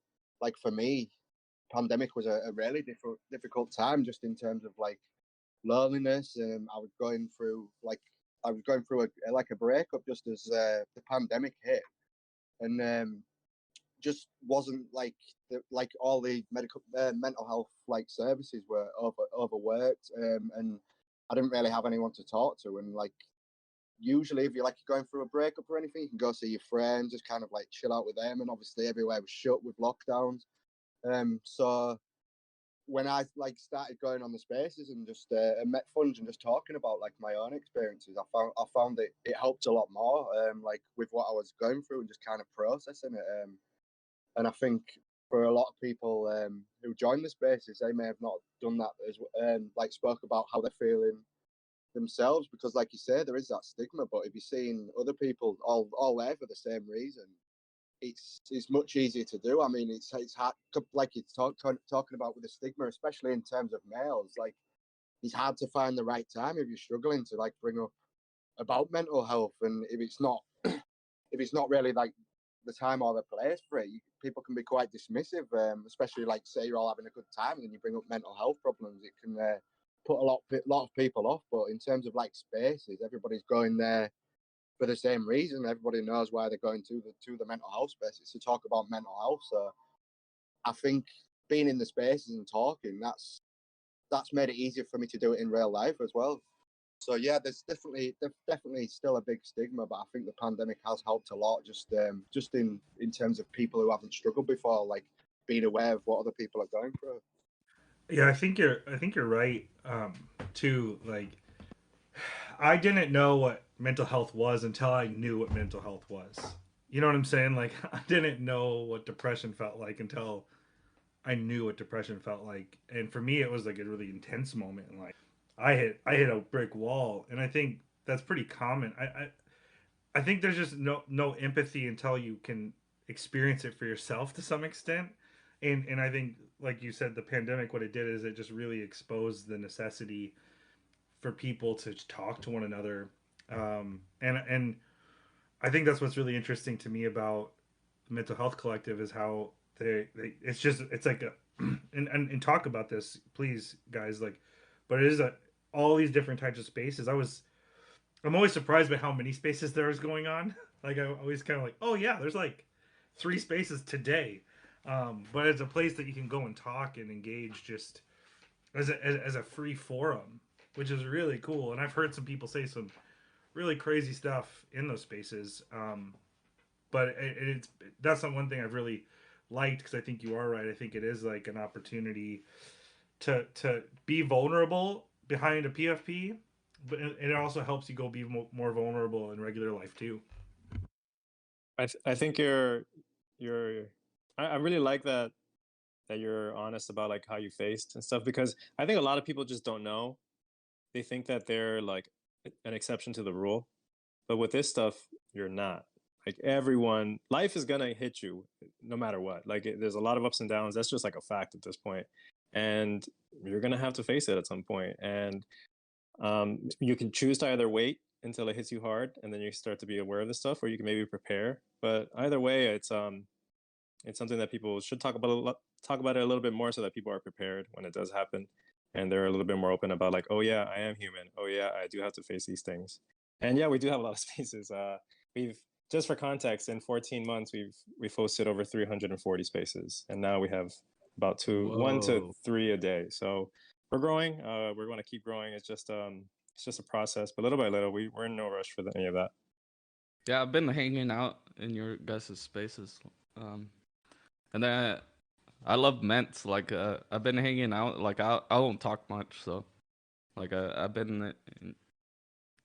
like for me, pandemic was a really difficult time just in terms of like loneliness. I was going through a breakup just as the pandemic hit, and just wasn't like all the mental health like services were overworked, and I didn't really have anyone to talk to. And like usually, if you're like going through a breakup or anything, you can go see your friends, just kind of like chill out with them. And obviously, everywhere was shut with lockdowns. So when I like started going on the spaces and just met Funge and just talking about like my own experiences, I found it helped a lot more, like with what I was going through and just kind of processing it. And I think for a lot of people who join the spaces, they may have not done that as like spoke about how they're feeling themselves, because like you say, there is that stigma. But if you're seeing other people all there for the same reason, it's much easier to do. I mean, it's hard, like you're talking about with the stigma, especially in terms of males. Like, it's hard to find the right time if you're struggling to like bring up about mental health, and if it's not really like the time or the place for it, people can be quite dismissive, especially like say you're all having a good time and then you bring up mental health problems. It can put a lot of people off. But in terms of like spaces, everybody's going there for the same reason. Everybody knows why they're going to the mental health spaces, to talk about mental health. So I think being in the spaces and talking, that's made it easier for me to do it in real life as well. So yeah, there's definitely still a big stigma, but I think the pandemic has helped a lot, just in terms of people who haven't struggled before, like being aware of what other people are going through. Yeah, I think you're right. Too, like, I didn't know what mental health was until I knew what mental health was. You know what I'm saying? Like, I didn't know what depression felt like until I knew what depression felt like. And for me, it was like a really intense moment. And like, I hit a brick wall, and I think that's pretty common. I think there's just no empathy until you can experience it for yourself to some extent. And I think, like you said, the pandemic, what it did is it just really exposed the necessity for people to talk to one another. And I think that's what's really interesting to me about the Mental Health Collective is how it's like a and talk about this, please, guys. Like, but it is all these different types of spaces. I'm always surprised by how many spaces there is going on. Like, I always kind of like, oh yeah, there's like 3 spaces today. But it's a place that you can go and talk and engage just as a free forum, which is really cool. And I've heard some people say some really crazy stuff in those spaces. But that's not one thing I've really liked, because I think you are right. I think it is like an opportunity to be vulnerable behind a PFP, but it also helps you go be more vulnerable in regular life too. I think I really like that you're honest about like how you faced and stuff, because I think a lot of people just don't know. They think that they're like an exception to the rule, but with this stuff, you're not. Like, everyone, life is gonna hit you no matter what. Like, there's a lot of ups and downs. That's just like a fact at this point, and you're gonna have to face it at some point. And you can choose to either wait until it hits you hard and then you start to be aware of this stuff, or you can maybe prepare. But either way, it's something that people should talk about it a little bit more, so that people are prepared when it does happen, and they're a little bit more open about like, oh yeah, I am human. Oh yeah, I do have to face these things. And yeah, we do have a lot of spaces. We've, just for context, in 14 months, we've hosted over 340 spaces, and now we have about 1 to 3 a day. So we're growing. We're going to keep growing. It's just a process, but little by little, we're in no rush for any of that. Yeah, I've been hanging out in your guys' spaces, and then I love Mentz. Like, I've been hanging out. Like, I don't talk much, so like I've been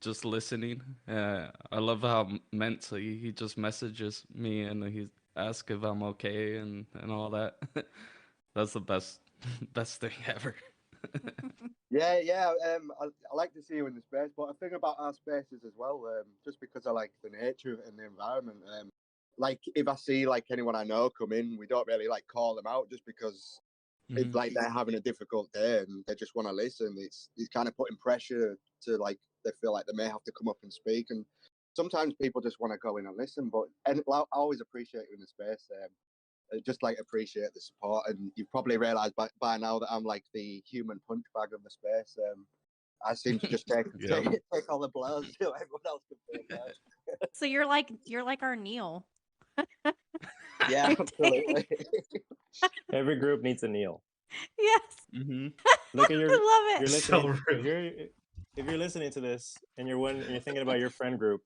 just listening. I love how Mentz, he just messages me and he asks if I'm okay and all that. That's the best thing ever. Yeah. I like to see you in the space, but I think about our spaces as well, just because I like the nature of it and the environment. Like, if I see like anyone I know come in, we don't really like call them out, just because it's like they're having a difficult day and they just want to listen. It's kind of putting pressure to, like, they feel like they may have to come up and speak, and sometimes people just want to go in and listen. But I always appreciate you in the space. Just like appreciate the support, and you've probably realised by now that I'm like the human punch bag of the space. I seem to just take all the blows so everyone else can feel bad. So you're like our Neil. Yeah, absolutely. Every group needs a Neil. Yes. Look at your. I love it. You're listening. So If you're listening to this and you're thinking about your friend group,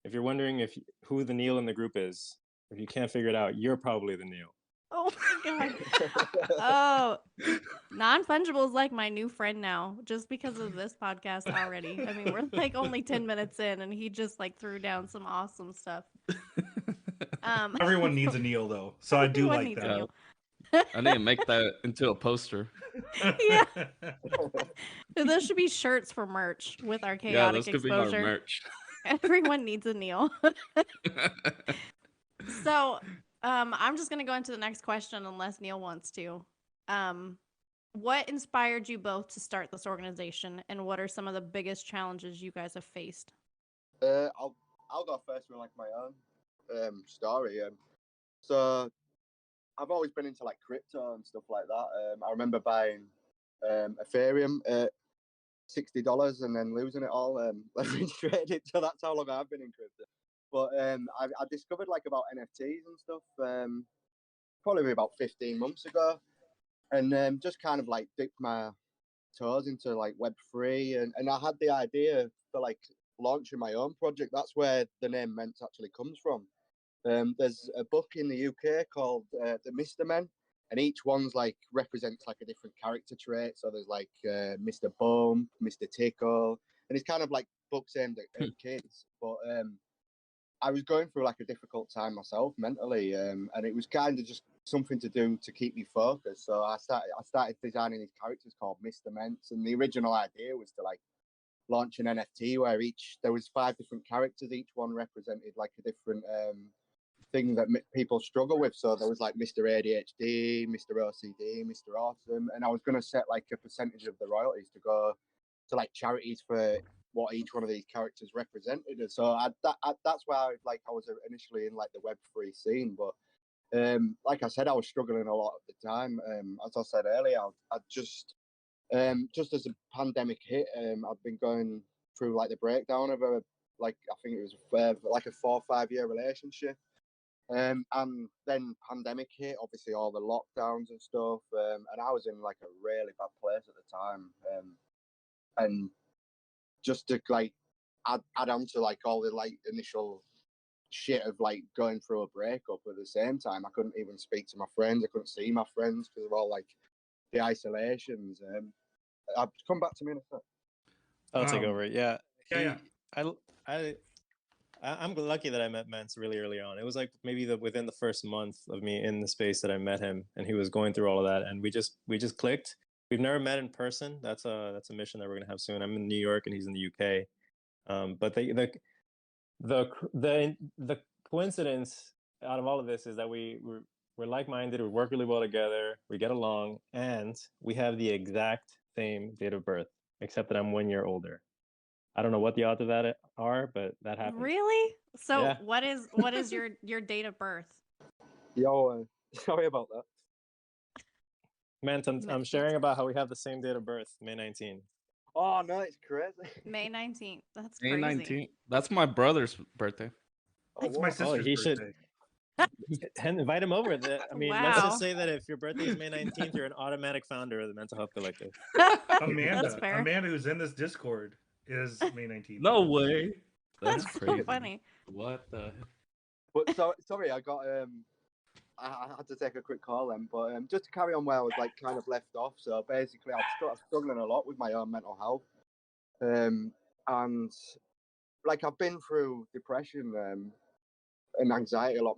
if you're wondering who the Neil in the group is, if you can't figure it out, you're probably the Neil. Oh my god. Oh, non-fungible is like my new friend now, just because of this podcast already. I mean, we're like only 10 minutes in, and he just like threw down some awesome stuff. Everyone needs a Neil, though, so I do everyone like needs a that. Neil. I need to make that into a poster. Yeah. Those should be shirts for merch with our Yeah, chaotic those could be our exposure. merch. Everyone needs a Neil. So, I'm just gonna go into the next question unless Neil wants to. What inspired you both to start this organization, and what are some of the biggest challenges you guys have faced? I'll go first with like my own story. So I've always been into like crypto and stuff like that. I remember buying Ethereum at $60 and then losing it all, leverage traded. So that's how long I've been in crypto. But I discovered like about NFTs and stuff probably about 15 months ago, and just kind of like dipped my toes into like Web3, and I had the idea for like launching my own project. That's where the name Mentz actually comes from. There's a book in the UK called the Mr. Men, and each one's like represents like a different character trait. So there's like Mr. Bum, Mr. Tickle, and it's kind of like books aimed at kids. But I was going through like a difficult time myself mentally, and it was kind of just something to do to keep me focused. So I started designing these characters called Mr. Mentz, and the original idea was to like launch an NFT where there was 5 different characters, each one represented like a different thing that people struggle with. So there was like Mr. ADHD, Mr. OCD, Mr. Awesome, and I was going to set like a percentage of the royalties to go to like charities for what each one of these characters represented. And so that's why I was initially in like the Web3 scene, but like I said, I was struggling a lot at the time. As I said earlier, I just as the pandemic hit, I'd been going through like the breakdown of I think it was like a 4 or 5 year relationship. And then pandemic hit, obviously all the lockdowns and stuff, and I was in like a really bad place at the time. And just to like add on to like all the like initial shit of like going through a breakup at the same time, I couldn't even speak to my friends. I couldn't see my friends because of all like the isolations. I've come back to me in a sec. I'll take over. Yeah. Yeah. I'm lucky that I met Mentz really early on. It was like maybe within the first month of me in the space that I met him, and he was going through all of that, and we just clicked. We've never met in person. That's a mission that we're gonna have soon. I'm in New York and he's in the UK. But the coincidence out of all of this is that we're like-minded. We work really well together. We get along, and we have the exact same date of birth, except that I'm 1 year older. I don't know what the odds of that are, but that happens. Really? So Yeah. what is your date of birth? Yo, sorry about that. Man, I'm sharing about how we have the same date of birth, May 19th. Oh no, it's crazy. May 19th. That's May crazy. 19th. That's my brother's birthday. It's my sister's he birthday. And invite him over. I mean, let's Wow. just say that if your birthday is May 19th, you're an automatic founder of the Mental Health Collective. That's fair. Amanda, who's in this Discord, is May 19th. No way. That's That's crazy. so funny. What the? But sorry, I got I had to take a quick call then. But just to carry on where I was like kind of left off. So basically, I'm struggling a lot with my own mental health, and like I've been through depression and anxiety a lot,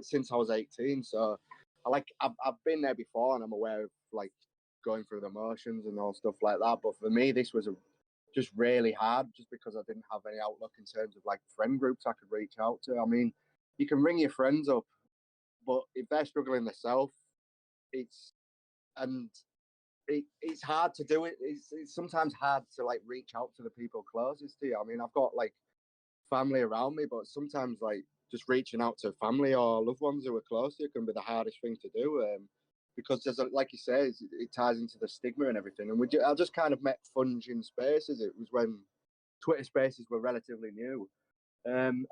since I was 18. So I've been there before, and I'm aware of like going through the motions and all stuff like that. But for me, this was just really hard, just because I didn't have any outlook in terms of like friend groups I could reach out to. I mean, you can ring your friends up, but if they're struggling themselves, it's hard to do it. It's sometimes hard to like reach out to the people closest to you. I mean, I've got like family around me, but sometimes like just reaching out to family or loved ones who are close to you can be the hardest thing to do, because there's like you say, it ties into the stigma and everything. And I just kind of met Funge in Spaces. It was when Twitter Spaces were relatively new, and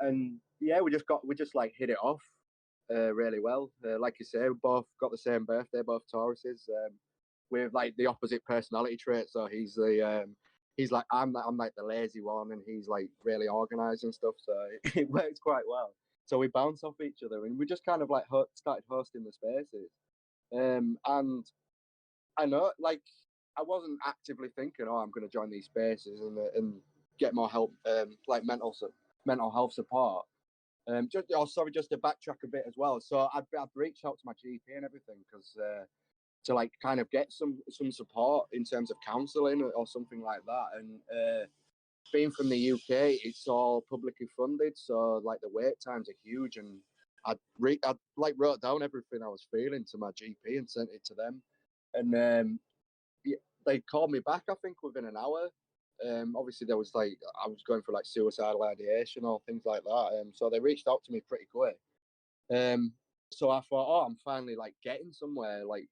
yeah, we just like hit it off really well. Like you say, we both got the same birthday, both Tauruses. With like the opposite personality trait. So he's like I'm like the lazy one, and he's like really organized and stuff. So it works quite well. So we bounce off each other, and we just kind of like started hosting the spaces. And I know, like, I wasn't actively thinking, oh, I'm going to join these spaces and get more help, like mental health support. Just to backtrack a bit as well. So I've reached out to my GP and everything because to like kind of get some support in terms of counselling or something like that. And being from the UK, it's all publicly funded, so like the wait times are huge. And I like wrote down everything I was feeling to my GP and sent it to them, and they called me back. I think within an hour. Obviously, there was like I was going for like suicidal ideation or things like that. So they reached out to me pretty quick. So I thought, oh, I'm finally like getting somewhere, like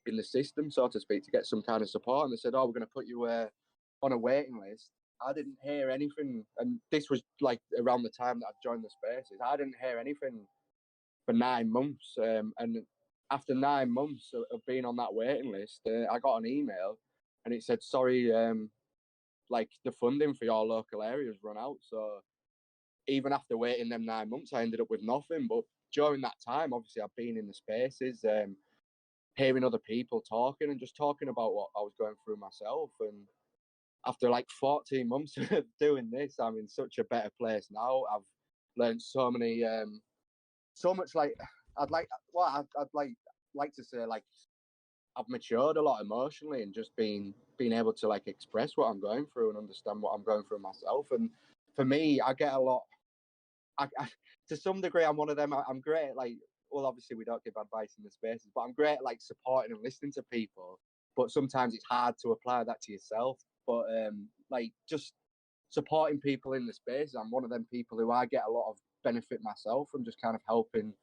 in the system, so to speak, to get some kind of support. And they said, oh, we're going to put you on a waiting list. I didn't hear anything, and this was like around the time that I joined the spaces. I didn't hear anything for 9 months, and after 9 months of being on that waiting list, I got an email, and it said, sorry, like the funding for your local area has run out. So even after waiting them 9 months, I ended up with nothing. But during that time, obviously, I've been in the spaces, hearing other people talking and just talking about what I was going through myself. And after like 14 months of doing this, I'm in such a better place now. I've learned so many, so much. Like I'd like to say, like I've matured a lot emotionally and just being able to like express what I'm going through and understand what I'm going through myself. And for me, I get a lot. To some degree, I'm one of them. I'm great at like, well, obviously we don't give advice in the spaces, but I'm great at like supporting and listening to people. But sometimes it's hard to apply that to yourself. But like just supporting people in the spaces, I'm one of them people who I get a lot of benefit myself from just kind of helping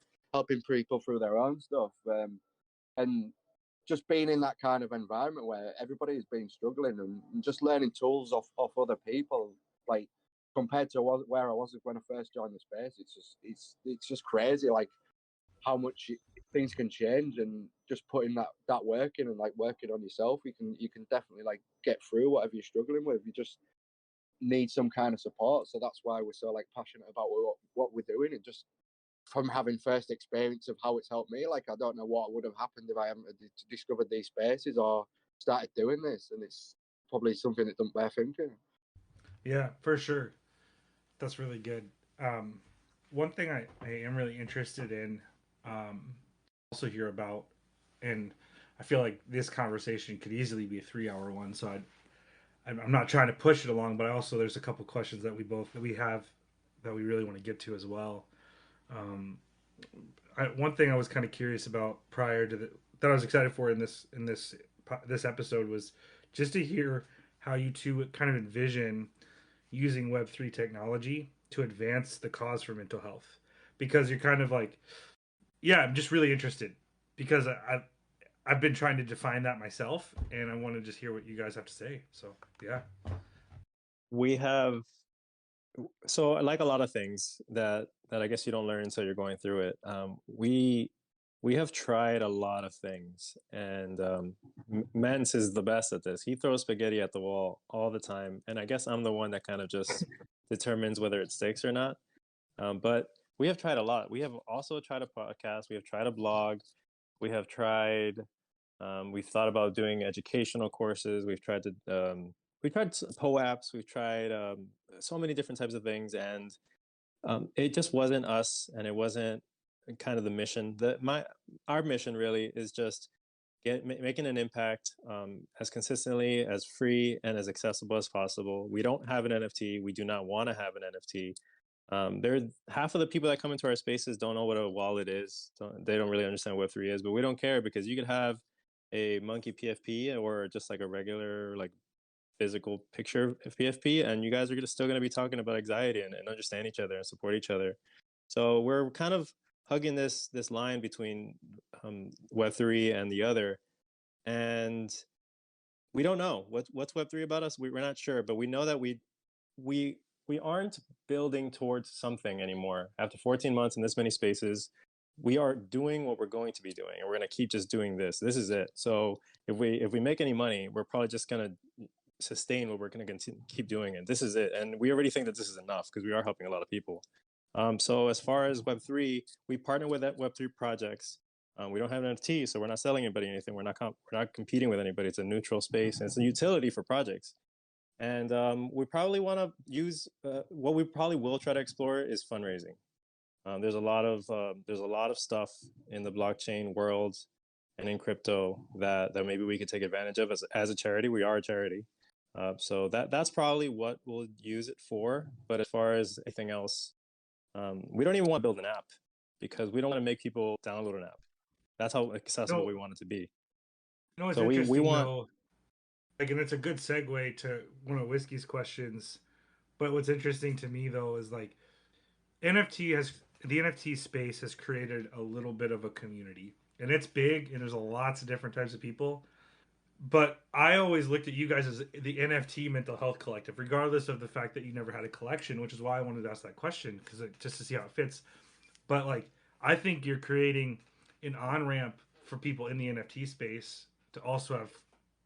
people through their own stuff. And just being in that kind of environment where everybody has been struggling and just learning tools off other people, like compared to where I was when I first joined the space, it's just crazy, like how much things can change, and just putting that work in and like working on yourself, you can definitely like get through whatever you're struggling with. You just need some kind of support. So that's why we're so like passionate about what we're doing, and just from having first experience of how it's helped me, like I don't know what would have happened if I hadn't discovered these spaces or started doing this. And it's probably something that don't bear thinking. Yeah, for sure. That's really good. One thing I am really interested in, also hear about, and I feel like this conversation could easily be a 3-hour one. So I'm not trying to push it along, but there's a couple questions that we have that we really want to get to as well. One thing I was kind of curious about prior to that I was excited for in this episode was just to hear how you two kind of envision using Web3 technology to advance the cause for mental health, because you're kind of like, yeah, I'm just really interested because I've been trying to define that myself, and I want to just hear what you guys have to say. So yeah, We have, so like a lot of things that I guess you don't learn until you're going through it. We have tried a lot of things, and Mentz is the best at this. He throws spaghetti at the wall all the time, and I guess I'm the one that kind of just determines whether it sticks or not. But we have tried a lot. We have also tried a podcast. We have tried a blog. We have tried. We've thought about doing educational courses. We've tried POAPs. We've tried so many different types of things, and it just wasn't us, and it wasn't kind of the mission. Our mission really is just making an impact as consistently, as free, and as accessible as possible. We don't have an NFT. We do not want to have an NFT. Half of the people that come into our spaces don't know what a wallet is. They don't really understand what Web3 is, but we don't care, because you could have a monkey PFP or just like a regular like physical picture of PFP, and you guys are still going to be talking about anxiety and understand each other and support each other. So we're kind of hugging this line between Web3 and the other, and we don't know what's Web3 about us. We're not sure, but we know that we aren't building towards something anymore. After 14 months in this many spaces, we are doing what we're going to be doing, and we're going to keep just doing this. This is it. So if we make any money, we're probably just going to sustain what we're going to keep doing, and this is it. And we already think that this is enough, because we are helping a lot of people. So as far as Web3, we partner with Web3 projects. We don't have an NFT, so we're not selling anybody anything. We're not competing with anybody. It's a neutral space, and it's a utility for projects. And we probably want to use what we probably will try to explore is fundraising. There's a lot of stuff in the blockchain world and in crypto that maybe we could take advantage of as a charity. We are a charity, so that's probably what we'll use it for. But as far as anything else, we don't even want to build an app because we don't want to make people download an app. That's how accessible we want it to be. It's So we interesting want. though, like, and it's a good segue to one of Whiskey's questions. But what's interesting to me though is like the NFT space has created a little bit of a community, and it's big, and there's lots of different types of people. But I always looked at you guys as the NFT mental health collective, regardless of the fact that you never had a collection, which is why I wanted to ask that question because just to see how it fits. But like, I think you're creating an on ramp for people in the NFT space to also have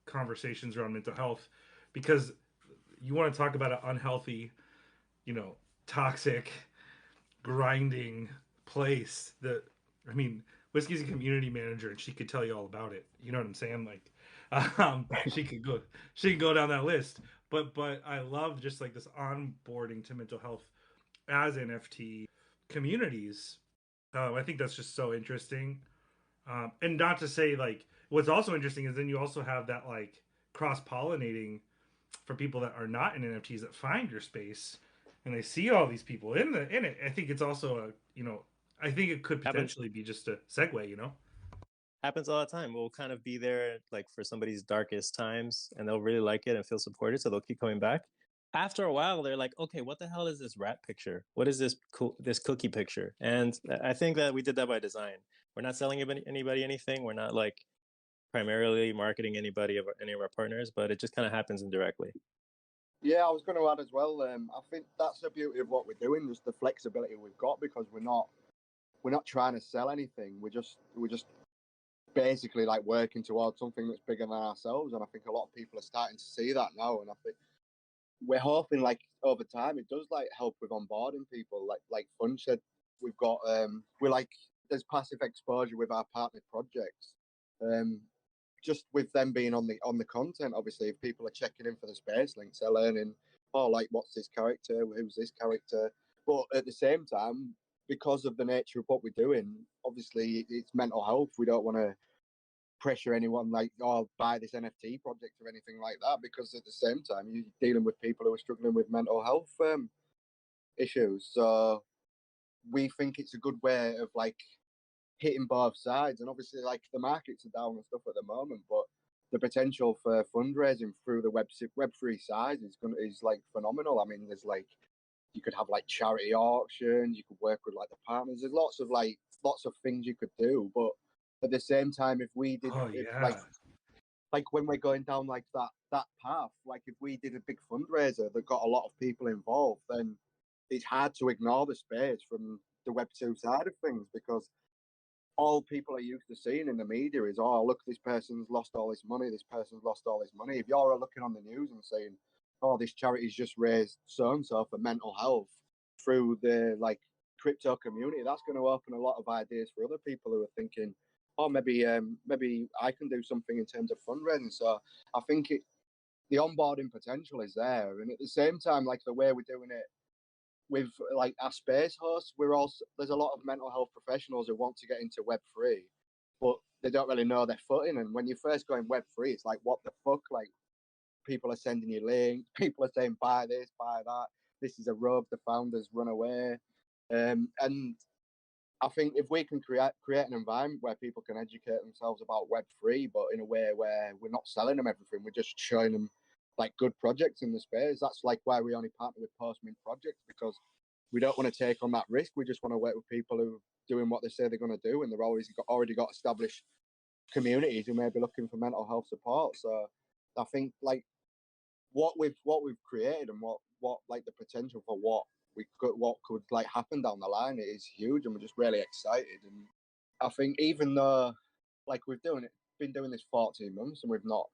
conversations around mental health, because you want to talk about an unhealthy, toxic, grinding place. That, I mean, Whiskey's a community manager, and she could tell you all about it. You know what I'm saying? Like, she could go down that list. But I love just like this onboarding to mental health as NFT communities. I think that's just so interesting. And not to say, like, what's also interesting is then you also have that like cross pollinating for people that are not in NFTs that find your space and they see all these people in it. I think it's also I think it could potentially be just a segue. Happens all the time. We'll kind of be there like for somebody's darkest times, and they'll really like it and feel supported, so they'll keep coming back. After a while, they're like, okay, what the hell is this rat picture? What is this this cookie picture? And I think that we did that by design. We're not selling anybody anything. We're not like primarily marketing any of our partners, but it just kind of happens indirectly. Yeah, I was going to add as well. I think that's the beauty of what we're doing, just the flexibility we've got, because we're not trying to sell anything. We're just basically like working towards something that's bigger than ourselves. And I think a lot of people are starting to see that now. And I think we're hoping like over time it does like help with onboarding people. Like Fun said, we've got we're like there's passive exposure with our partner projects. Just with them being on the content, obviously, if people are checking in for the space links, they're learning, oh, like what's this character, who's this character. But at the same time, because of the nature of what we're doing, obviously it's mental health. We don't want to pressure anyone like, oh, buy this NFT project or anything like that, because at the same time you're dealing with people who are struggling with mental health issues. So we think it's a good way of like hitting both sides. And obviously, like the markets are down and stuff at the moment, but the potential for fundraising through the Web3 side is like phenomenal. I mean, there's like you could have like charity auctions, you could work with like the partners. There's lots of things you could do, but at the same time, if we did, like when we're going down like that path, like if we did a big fundraiser that got a lot of people involved, then it's hard to ignore the space from the Web2 side of things, because all people are used to seeing in the media is, oh, look, this person's lost all this money, this person's lost all this money. If you're looking on the news and saying, oh, this charity's just raised so and so for mental health through the like crypto community, that's going to open a lot of ideas for other people who are thinking, oh, maybe I can do something in terms of fundraising. So I think the onboarding potential is there, and at the same time, like the way we're doing it with like our space hosts, there's a lot of mental health professionals who want to get into Web3, but they don't really know their footing. And when you first go in Web3, it's like, what the fuck? Like, people are sending you links, people are saying buy this, buy that. This is a rub. The founders run away, and I think if we can create an environment where people can educate themselves about Web3, but in a way where we're not selling them everything, we're just showing them like good projects in the space. That's like why we only partner with post-mint projects, because we don't want to take on that risk. We just want to work with people who are doing what they say they're going to do, and they've already got established communities who may be looking for mental health support. So I think like what we've created and what like the potential for what could like happen down the line is huge, and we're just really excited. And I think even though like been doing this 14 months and we've not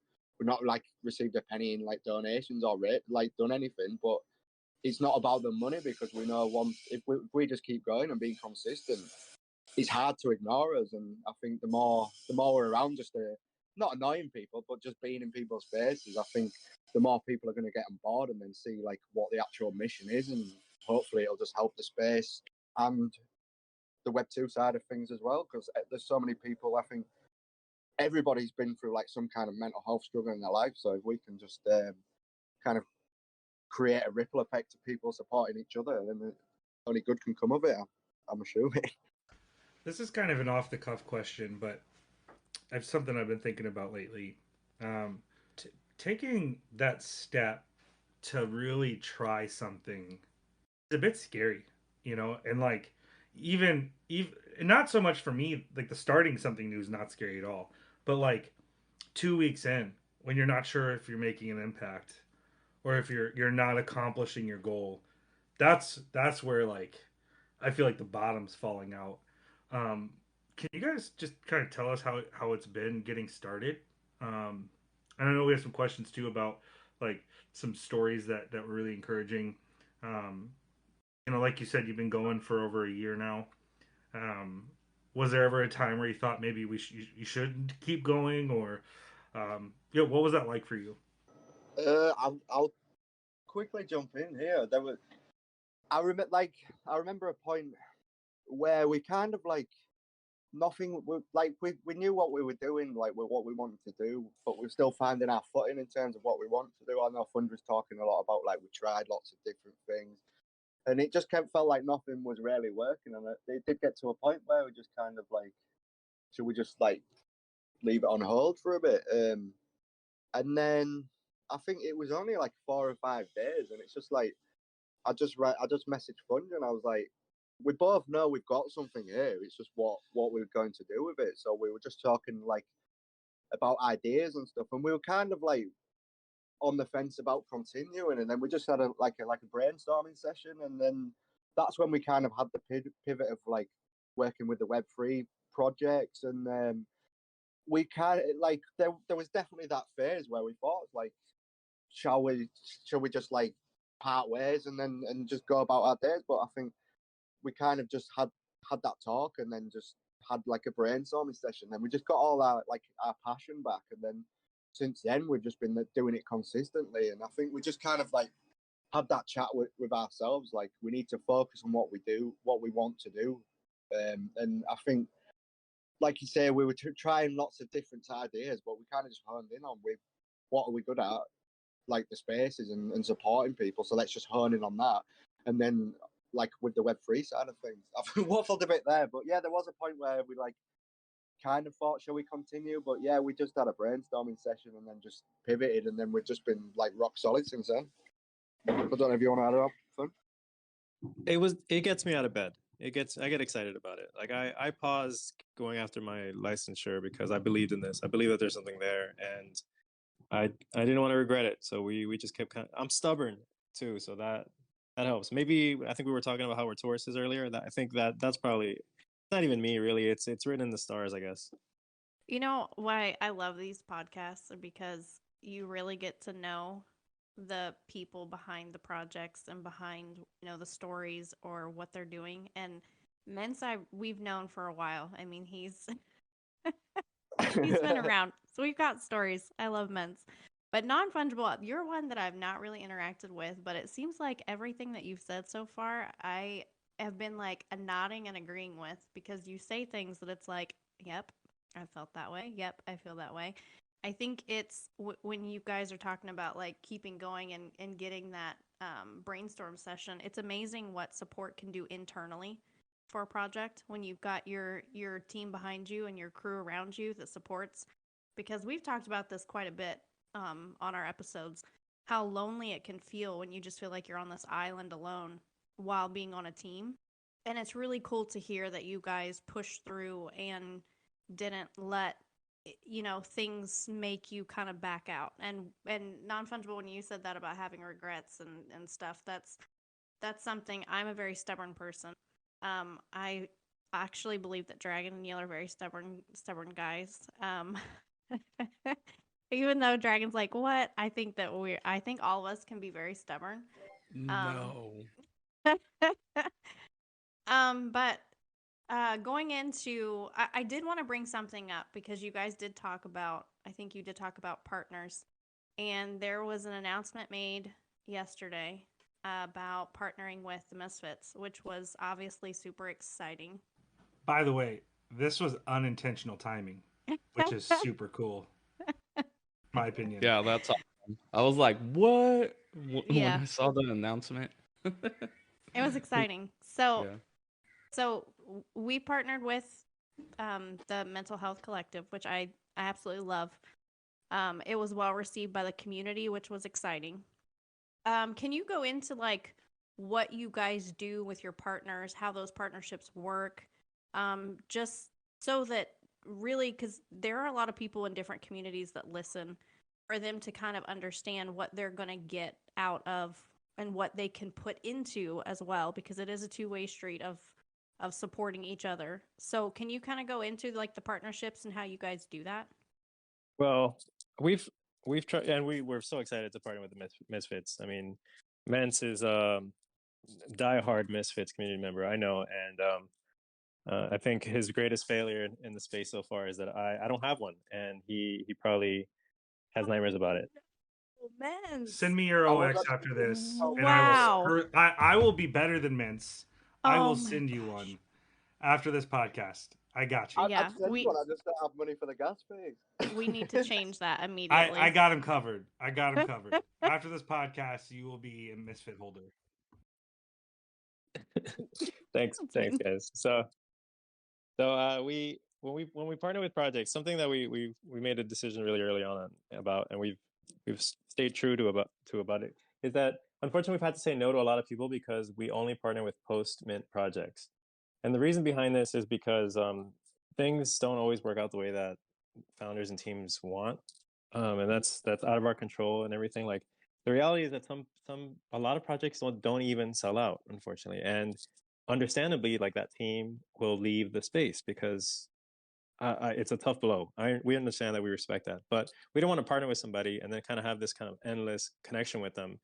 like received a penny in like donations or like done anything, but it's not about the money, because we know if we just keep going and being consistent, it's hard to ignore us. And I think the more we're around, just not annoying people, but just being in people's faces, I think the more people are going to get on board and then see like what the actual mission is, and hopefully it'll just help the space and the Web 2 side of things as well, because there's so many people. I think everybody's been through like some kind of mental health struggle in their life. So if we can just kind of create a ripple effect of people supporting each other, then only good can come of it. I'm assuming. This is kind of an off the cuff question, but it's something I've been thinking about lately. Um, Taking that step to really try something is a bit scary, and like even not so much for me, like the starting something new is not scary at all, but like 2 weeks in, when you're not sure if you're making an impact or if you're not accomplishing your goal, that's where like I feel like the bottom's falling out. Um, can you guys just kind of tell us how it's been getting started? Um, I know we have some questions too about like some stories that were really encouraging. Um, like you said, you've been going for over a year now. Um, was there ever a time where you thought maybe you should keep going, or what was that like for you? I'll quickly jump in here. I remember a point where we kind of like nothing. We knew what we were doing, like what we wanted to do, but we're still finding our footing in terms of what we want to do. I know Fund was talking a lot about like we tried lots of different things, and it just felt like nothing was really working. And it did get to a point where we just kind of like, should we just like leave it on hold for a bit? And then I think it was only like 4 or 5 days, and it's just like I just messaged Funge and I was like, we both know we've got something here. It's just what we're going to do with it. So we were just talking like about ideas and stuff, and we were kind of like on the fence about continuing. And then we just had a brainstorming session, and then that's when we kind of had the pivot of like working with the Web3 projects, and we kind of like there was definitely that phase where we thought like, shall we just like part ways and just go about our days? But I think we kind of just had that talk, and then just had like a brainstorming session. Then we just got all our passion back, and then since then we've just been doing it consistently. And I think we just kind of like had that chat with ourselves, like we need to focus on what we do, what we want to do. And I think, like you say, we were trying lots of different ideas, but we kind of just honed in on with what are we good at, like the spaces and supporting people. So let's just hone in on that. And then like with the Web3 side of things, I've waffled a bit there, but yeah, there was a point where we like kind of thought, shall we continue? But yeah, we just had a brainstorming session and then just pivoted, and then we've just been like rock solid since then. I don't know if you want to add up, Fun. It gets me out of bed. I get excited about it. Like I paused going after my licensure because I believed in this. I believe that there's something there, and I didn't want to regret it. So we just kept I'm stubborn too, so that helps. Maybe I think we were talking about how we're Tauruses earlier. That I think that's probably not even me really. It's written in the stars, I guess. You know why I love these podcasts? Because you really get to know the people behind the projects and behind, the stories or what they're doing. And Mentz, we've known for a while. I mean, he's been around, so we've got stories. I love Mentz. But non-fungible, you're one that I've not really interacted with, but it seems like everything that you've said so far, I have been like a nodding and agreeing with, because you say things that it's like, yep, I felt that way. Yep, I feel that way. I think it's when you guys are talking about like keeping going and getting that brainstorm session, it's amazing what support can do internally for a project when you've got your team behind you and your crew around you that supports. Because we've talked about this quite a bit on our episodes, how lonely it can feel when you just feel like you're on this island alone while being on a team. And it's really cool to hear that you guys pushed through and didn't let things make you kind of back out. And non-fungible, when you said that about having regrets and stuff, that's something. I'm a very stubborn person. I actually believe that Dragon and Neil are very stubborn guys. Even though Dragon's like, what? I think all of us can be very stubborn. No. But going into, I did want to bring something up, because you guys did talk about, I think you did talk about partners, and there was an announcement made yesterday about partnering with the Misfits, which was obviously super exciting. By the way, this was unintentional timing, which is super cool. My opinion. Yeah, that's awesome. I was like, what? When Yeah. I saw the announcement. It was exciting. So Yeah. we partnered with the Mental Health Collective, which I absolutely love. It was well received by the community, which was exciting. Can you go into like what you guys do with your partners, how those partnerships work, just so that really, because there are a lot of people in different communities that listen, for them to kind of understand what they're going to get out of and what they can put into as well, because it is a two-way street of supporting each other. So can you kind of go into like the partnerships and how you guys do that? Well, we've tried, and we're so excited to partner with the Misfits. I mean, Mentz is diehard Misfits community member. I know, and I think his greatest failure in the space so far is that I don't have one, and he probably has nightmares about it. Men's. Send me your I was OX actually after this, and Wow. I will be better than Mentz. I Oh will my send you gosh. one after this podcast. I got you. Yeah, I'd send one. I just don't have money for the gas fees. we need to change that immediately. I got him covered. I got him covered. After this podcast, you will be a Misfit holder. Thanks, guys. So we when we partner with projects, something that we made a decision really early on about, and we've stayed true to about it, is that unfortunately we've had to say no to a lot of people because we only partner with post mint projects. And the reason behind this is because things don't always work out the way that founders and teams want, and that's out of our control and everything. Like the reality is that a lot of projects don't even sell out, unfortunately, and understandably, like that team will leave the space because it's a tough blow. We understand that, we respect that, but we don't want to partner with somebody and then kind of have this kind of endless connection with them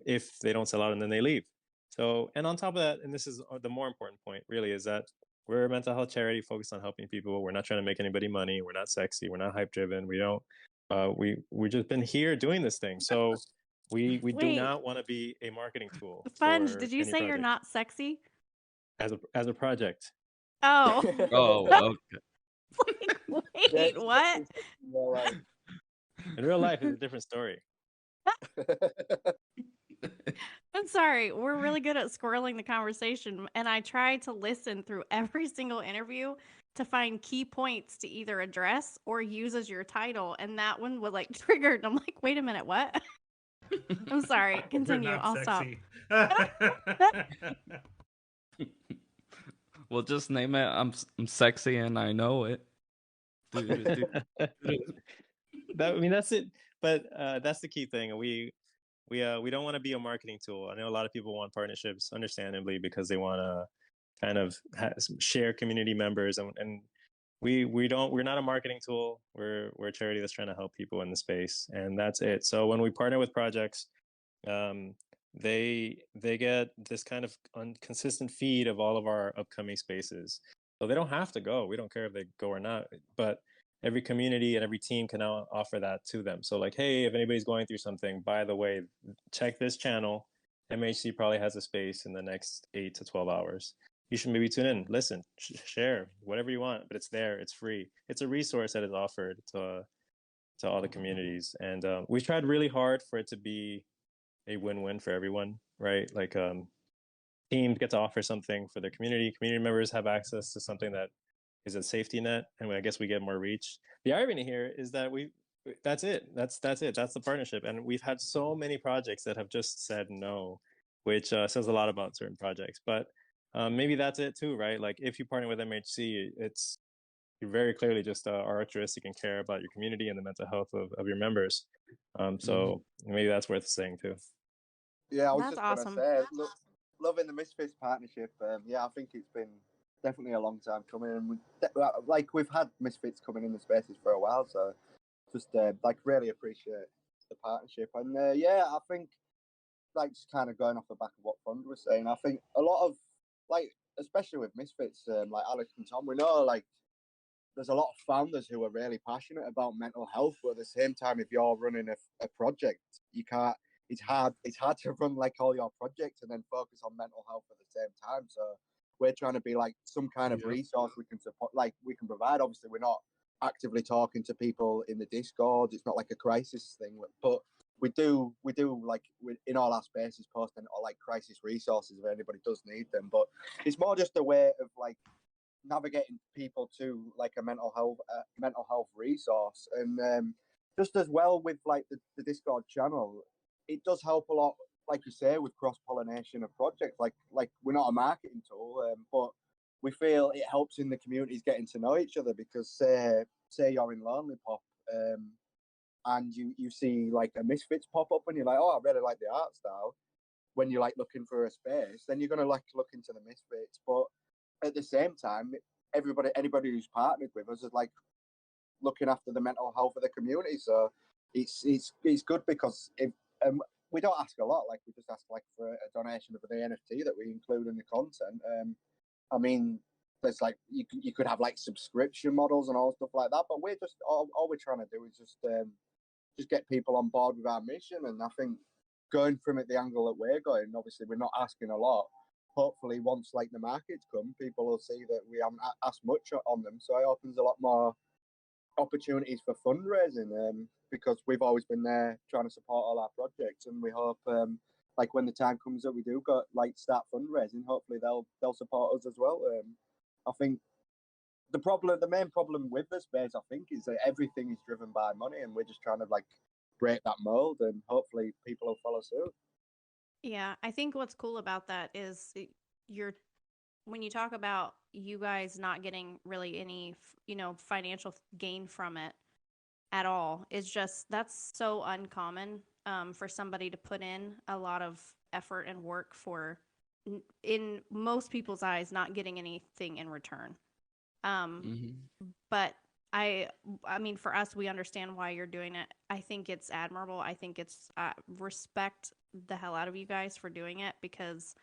if they don't sell out and then they leave. So, and on top of that, and this is the more important point, really, is that we're a mental health charity focused on helping people. We're not trying to make anybody money. We're not sexy. We're not hype driven. We don't. We just been here doing this thing. So we do Wait. not want to be a marketing tool. Funge, for did you any say you're project. not sexy? As a project? Oh. Oh, okay. Like, wait, what? In real life, it's a different story. I'm sorry. We're really good at squirreling the conversation, and I try to listen through every single interview to find key points to either address or use as your title, and that one was like triggered. I'm like, wait a minute, what? I'm sorry. Continue. I'll stop. Well, just name it. I'm sexy and I know it. I mean, that's it. But that's the key thing. We don't want to be a marketing tool. I know a lot of people want partnerships, understandably, because they want to kind of share community members, and we're not a marketing tool. We're a charity that's trying to help people in the space, and that's it. So when we partner with projects, they get this kind of consistent feed of all of our upcoming spaces. So they don't have to go. We don't care if they go or not, but every community and every team can now offer that to them. So like, hey, if anybody's going through something, by the way, check this channel. MHC probably has a space in the next 8 to 12 hours. You should maybe tune in, listen, share, whatever you want, but it's there, it's free. It's a resource that is offered to all the communities. And we tried really hard for it to be a win-win for everyone, right? Like teams get to offer something for their community members have access to something that is a safety net, and I guess we get more reach. The irony here is that that's it, that's the partnership, and we've had so many projects that have just said no, which says a lot about certain projects. But maybe that's it too, right? Like if you partner with MHC, you very clearly just are altruistic and care about your community and the mental health of your members. So maybe that's worth saying too. Yeah, I was That's just awesome. gonna say, loving the Misfits partnership. Yeah, I think it's been definitely a long time coming, and we've had Misfits coming in the spaces for a while, so just like really appreciate the partnership. And yeah, I think like just kind of going off the back of what Fund was saying, I think a lot of like, especially with Misfits, like Alex and Tom, we know like there's a lot of founders who are really passionate about mental health, but at the same time, if you're running a project, you can't. It's hard to run like all your projects and then focus on mental health at the same time. So We're trying to be like some kind of Yep. resource we can support, like we can provide. Obviously, we're not actively talking to people in the Discord. It's not like a crisis thing, but we do like in all our spaces posting or like crisis resources if anybody does need them. But it's more just a way of like navigating people to like a mental health resource, and just as well with like the Discord channel, it does help a lot. Like you say, with cross pollination of projects, like we're not a marketing tool, but we feel it helps in the communities getting to know each other. Because say you're in Lonely Pop, and you see like a Misfits pop up, and you're like, oh, I really like the art style. When you're like looking for a space, then you're gonna like look into the Misfits. But at the same time, anybody who's partnered with us is like looking after the mental health of the community. So it's good because if we don't ask a lot, like we just ask like for a donation of the NFT that we include in the content. I mean, there's like you could have like subscription models and all stuff like that, but we're just all we're trying to do is just get people on board with our mission. And I think going from it the angle that we're going, obviously we're not asking a lot. Hopefully, once like the markets come, people will see that we haven't asked much on them, so it opens a lot more opportunities for fundraising. Because we've always been there trying to support all our projects, and we hope like when the time comes that we do go like start fundraising, hopefully they'll support us as well. I think the main problem with the space, I think, is that everything is driven by money, and we're just trying to like break that mold, and hopefully people will follow suit. Yeah, I think what's cool about that is you're when you talk about you guys not getting really any, financial gain from it at all, it's just that's so uncommon for somebody to put in a lot of effort and work for, in most people's eyes, not getting anything in return. But I mean, for us, we understand why you're doing it. I think it's admirable. I think it's respect the hell out of you guys for doing it, because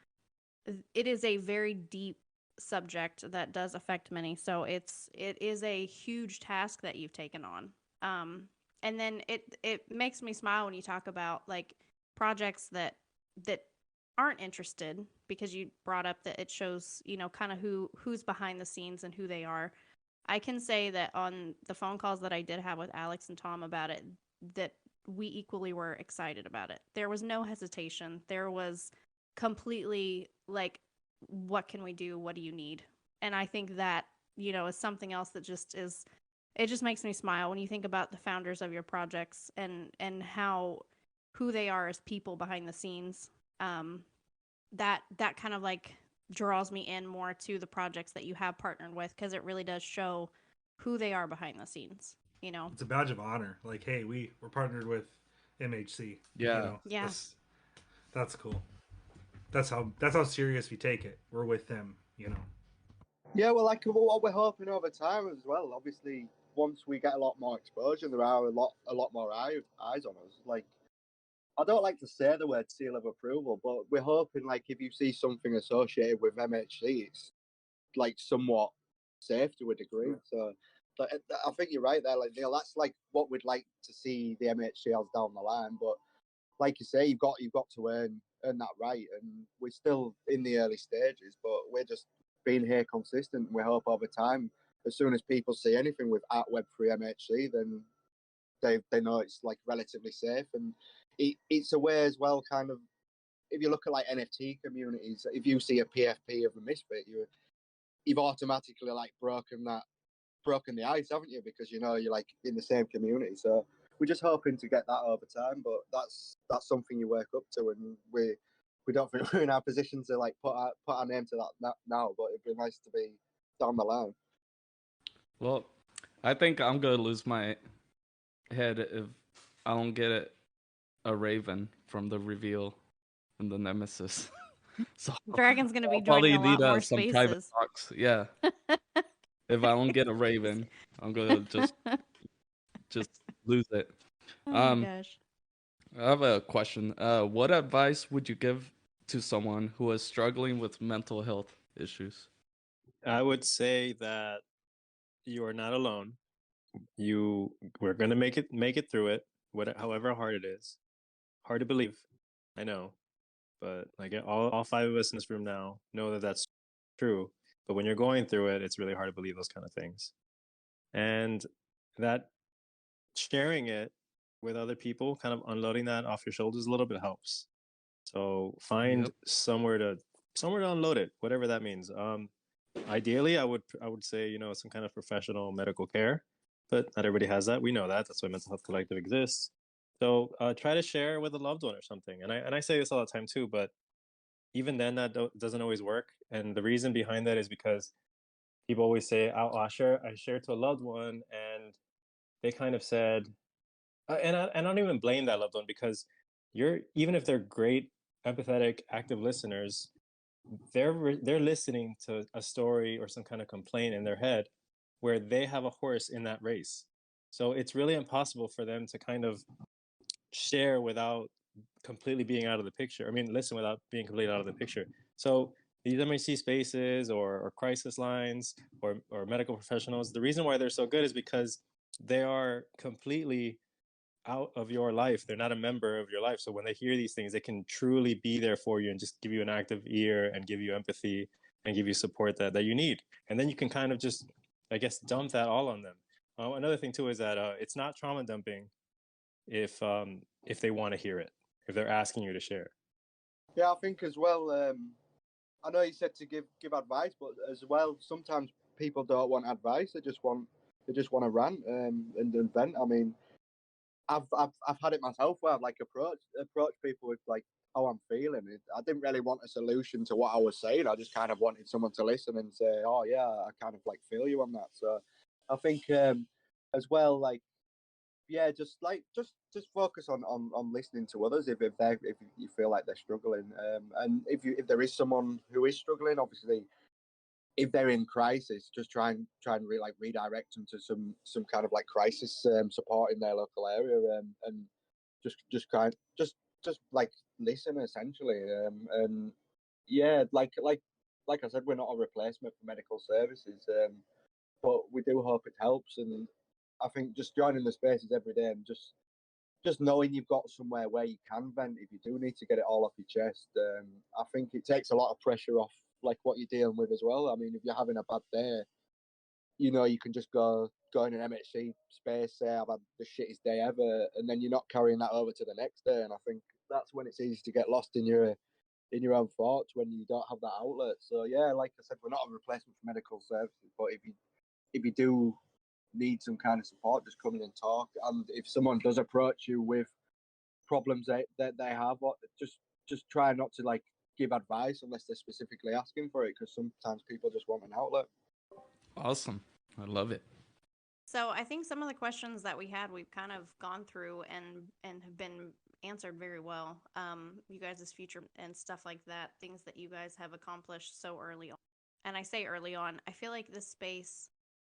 it is a very deep subject that does affect many. So it is a huge task that you've taken on. And then it makes me smile when you talk about like projects that aren't interested, because you brought up that it shows, kind of who's behind the scenes and who they are. I can say that on the phone calls that I did have with Alex and Tom about it, that we equally were excited about it. There was no hesitation. There was completely like, what can we do? What do you need? And I think that, is something else that it just makes me smile when you think about the founders of your projects and who they are as people behind the scenes. That kind of like draws me in more to the projects that you have partnered with, because it really does show who they are behind the scenes. It's a badge of honor. Like, hey, we're partnered with MHC. Yeah. Yeah. That's cool. That's how serious we take it. We're with them. Yeah, well, like what we're hoping over time as well. Obviously, once we get a lot more exposure, there are a lot more eyes on us. Like, I don't like to say the word seal of approval, but we're hoping like if you see something associated with MHC, it's like somewhat safe to a degree. So, but I think you're right there, like Neil. That's like what we'd like to see the MHCLs down the line. But like you say, you've got to earn that right, and we're still in the early stages. But we're just being here consistent. And we hope over time, as soon as people see anything with @Web3 MHC, then they know it's like relatively safe. And it's a way as well, kind of, if you look at like NFT communities, if you see a PFP of a Misfit, you've automatically like broken the ice, haven't you? Because you're like in the same community. So we're just hoping to get that over time, but that's something you work up to, and we don't think we're in our position to like put our name to that now, but it'd be nice to be down the line. Well, I think I'm gonna lose my head if I don't get a Raven from the reveal and the Nemesis. So Dragon's gonna be I'll probably joining a lot need more some private spaces. talks. Yeah. If I don't get a Raven, I'm gonna just lose it. Oh my gosh. I have a question. What advice would you give to someone who is struggling with mental health issues? I would say that you are not alone. We're gonna make it through it, however hard it is. Hard to believe, I know, but like all five of us in this room now know that that's true. But when you're going through it, it's really hard to believe those kind of things. And that sharing it with other people, kind of unloading that off your shoulders a little bit helps. So find Yep. somewhere to unload it, whatever that means. Ideally, I would say, you know, some kind of professional medical care, but not everybody has that. We know that. That's why Mental Health Collective exists. So try to share with a loved one or something. And I say this all the time too, but even then, that doesn't always work. And the reason behind that is because people always say, I share to a loved one, and they kind of said, and I don't even blame that loved one, because even if they're great, empathetic, active listeners, they're listening to a story or some kind of complaint in their head where they have a horse in that race. So it's really impossible for them to kind of share without completely being out of the picture. I mean, listen without being completely out of the picture. So these MHC spaces or crisis lines or medical professionals, the reason why they're so good is because they are completely out of your life. They're not a member of your life. So when they hear these things, they can truly be there for you and just give you an active ear and give you empathy and give you support that you need. And then you can kind of just, I guess, dump that all on them. Another thing too is that it's not trauma dumping if they want to hear it, if they're asking you to share. Yeah, I think as well. I know you said to give advice, but as well, sometimes people don't want advice. They just want to rant and vent. I mean, I've had it myself where I've like approached people with like how I'm feeling. I didn't really want a solution to what I was saying. I just kind of wanted someone to listen and say, "Oh yeah, I kind of like feel you on that." So I think as well, like yeah, just focus on listening to others if you feel like they're struggling, and if there is someone who is struggling, obviously if they're in crisis, just try and redirect them to some kind of like crisis support in their local area, and just like listen essentially, and yeah, like I said, we're not a replacement for medical services, but we do hope it helps, and I think just joining the spaces every day and just knowing you've got somewhere where you can vent if you do need to get it all off your chest. I think it takes a lot of pressure off like what you're dealing with as well. I mean, if you're having a bad day, you know, you can just go in an MHC space, say I've had the shittest day ever, and then you're not carrying that over to the next day. And I think that's when it's easy to get lost in your own thoughts when you don't have that outlet. So yeah, like I said, we're not a replacement for medical services, but if you do need some kind of support, just come in and talk. And if someone does approach you with problems that they have, just try not to like give advice unless they're specifically asking for it, because sometimes people just want an outlet. Awesome. I love it. So I think some of the questions that we had, we've kind of gone through and have been answered very well. You guys' future and stuff like that, things that you guys have accomplished so early on. And I say early on, I feel like this space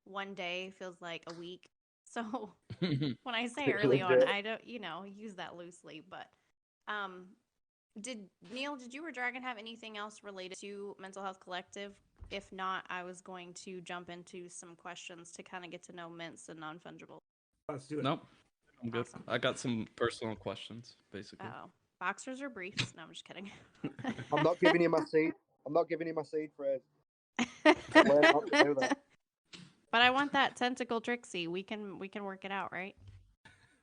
one day feels like a week. So when I say early on, I don't, use that loosely. But did you or Dragon have anything else related to Mental Health Collective? If not, I was going to jump into some questions to kind of get to know Mentz and Non-Fungible. Let's do it. Nope. I'm good. Awesome. I got some personal questions, basically. Oh, boxers or briefs? No, I'm just kidding. I'm not giving you my seed. I'm not giving you my seed phrase. Learn not to do that. But I want that tentacle Trixie. We can work it out, right?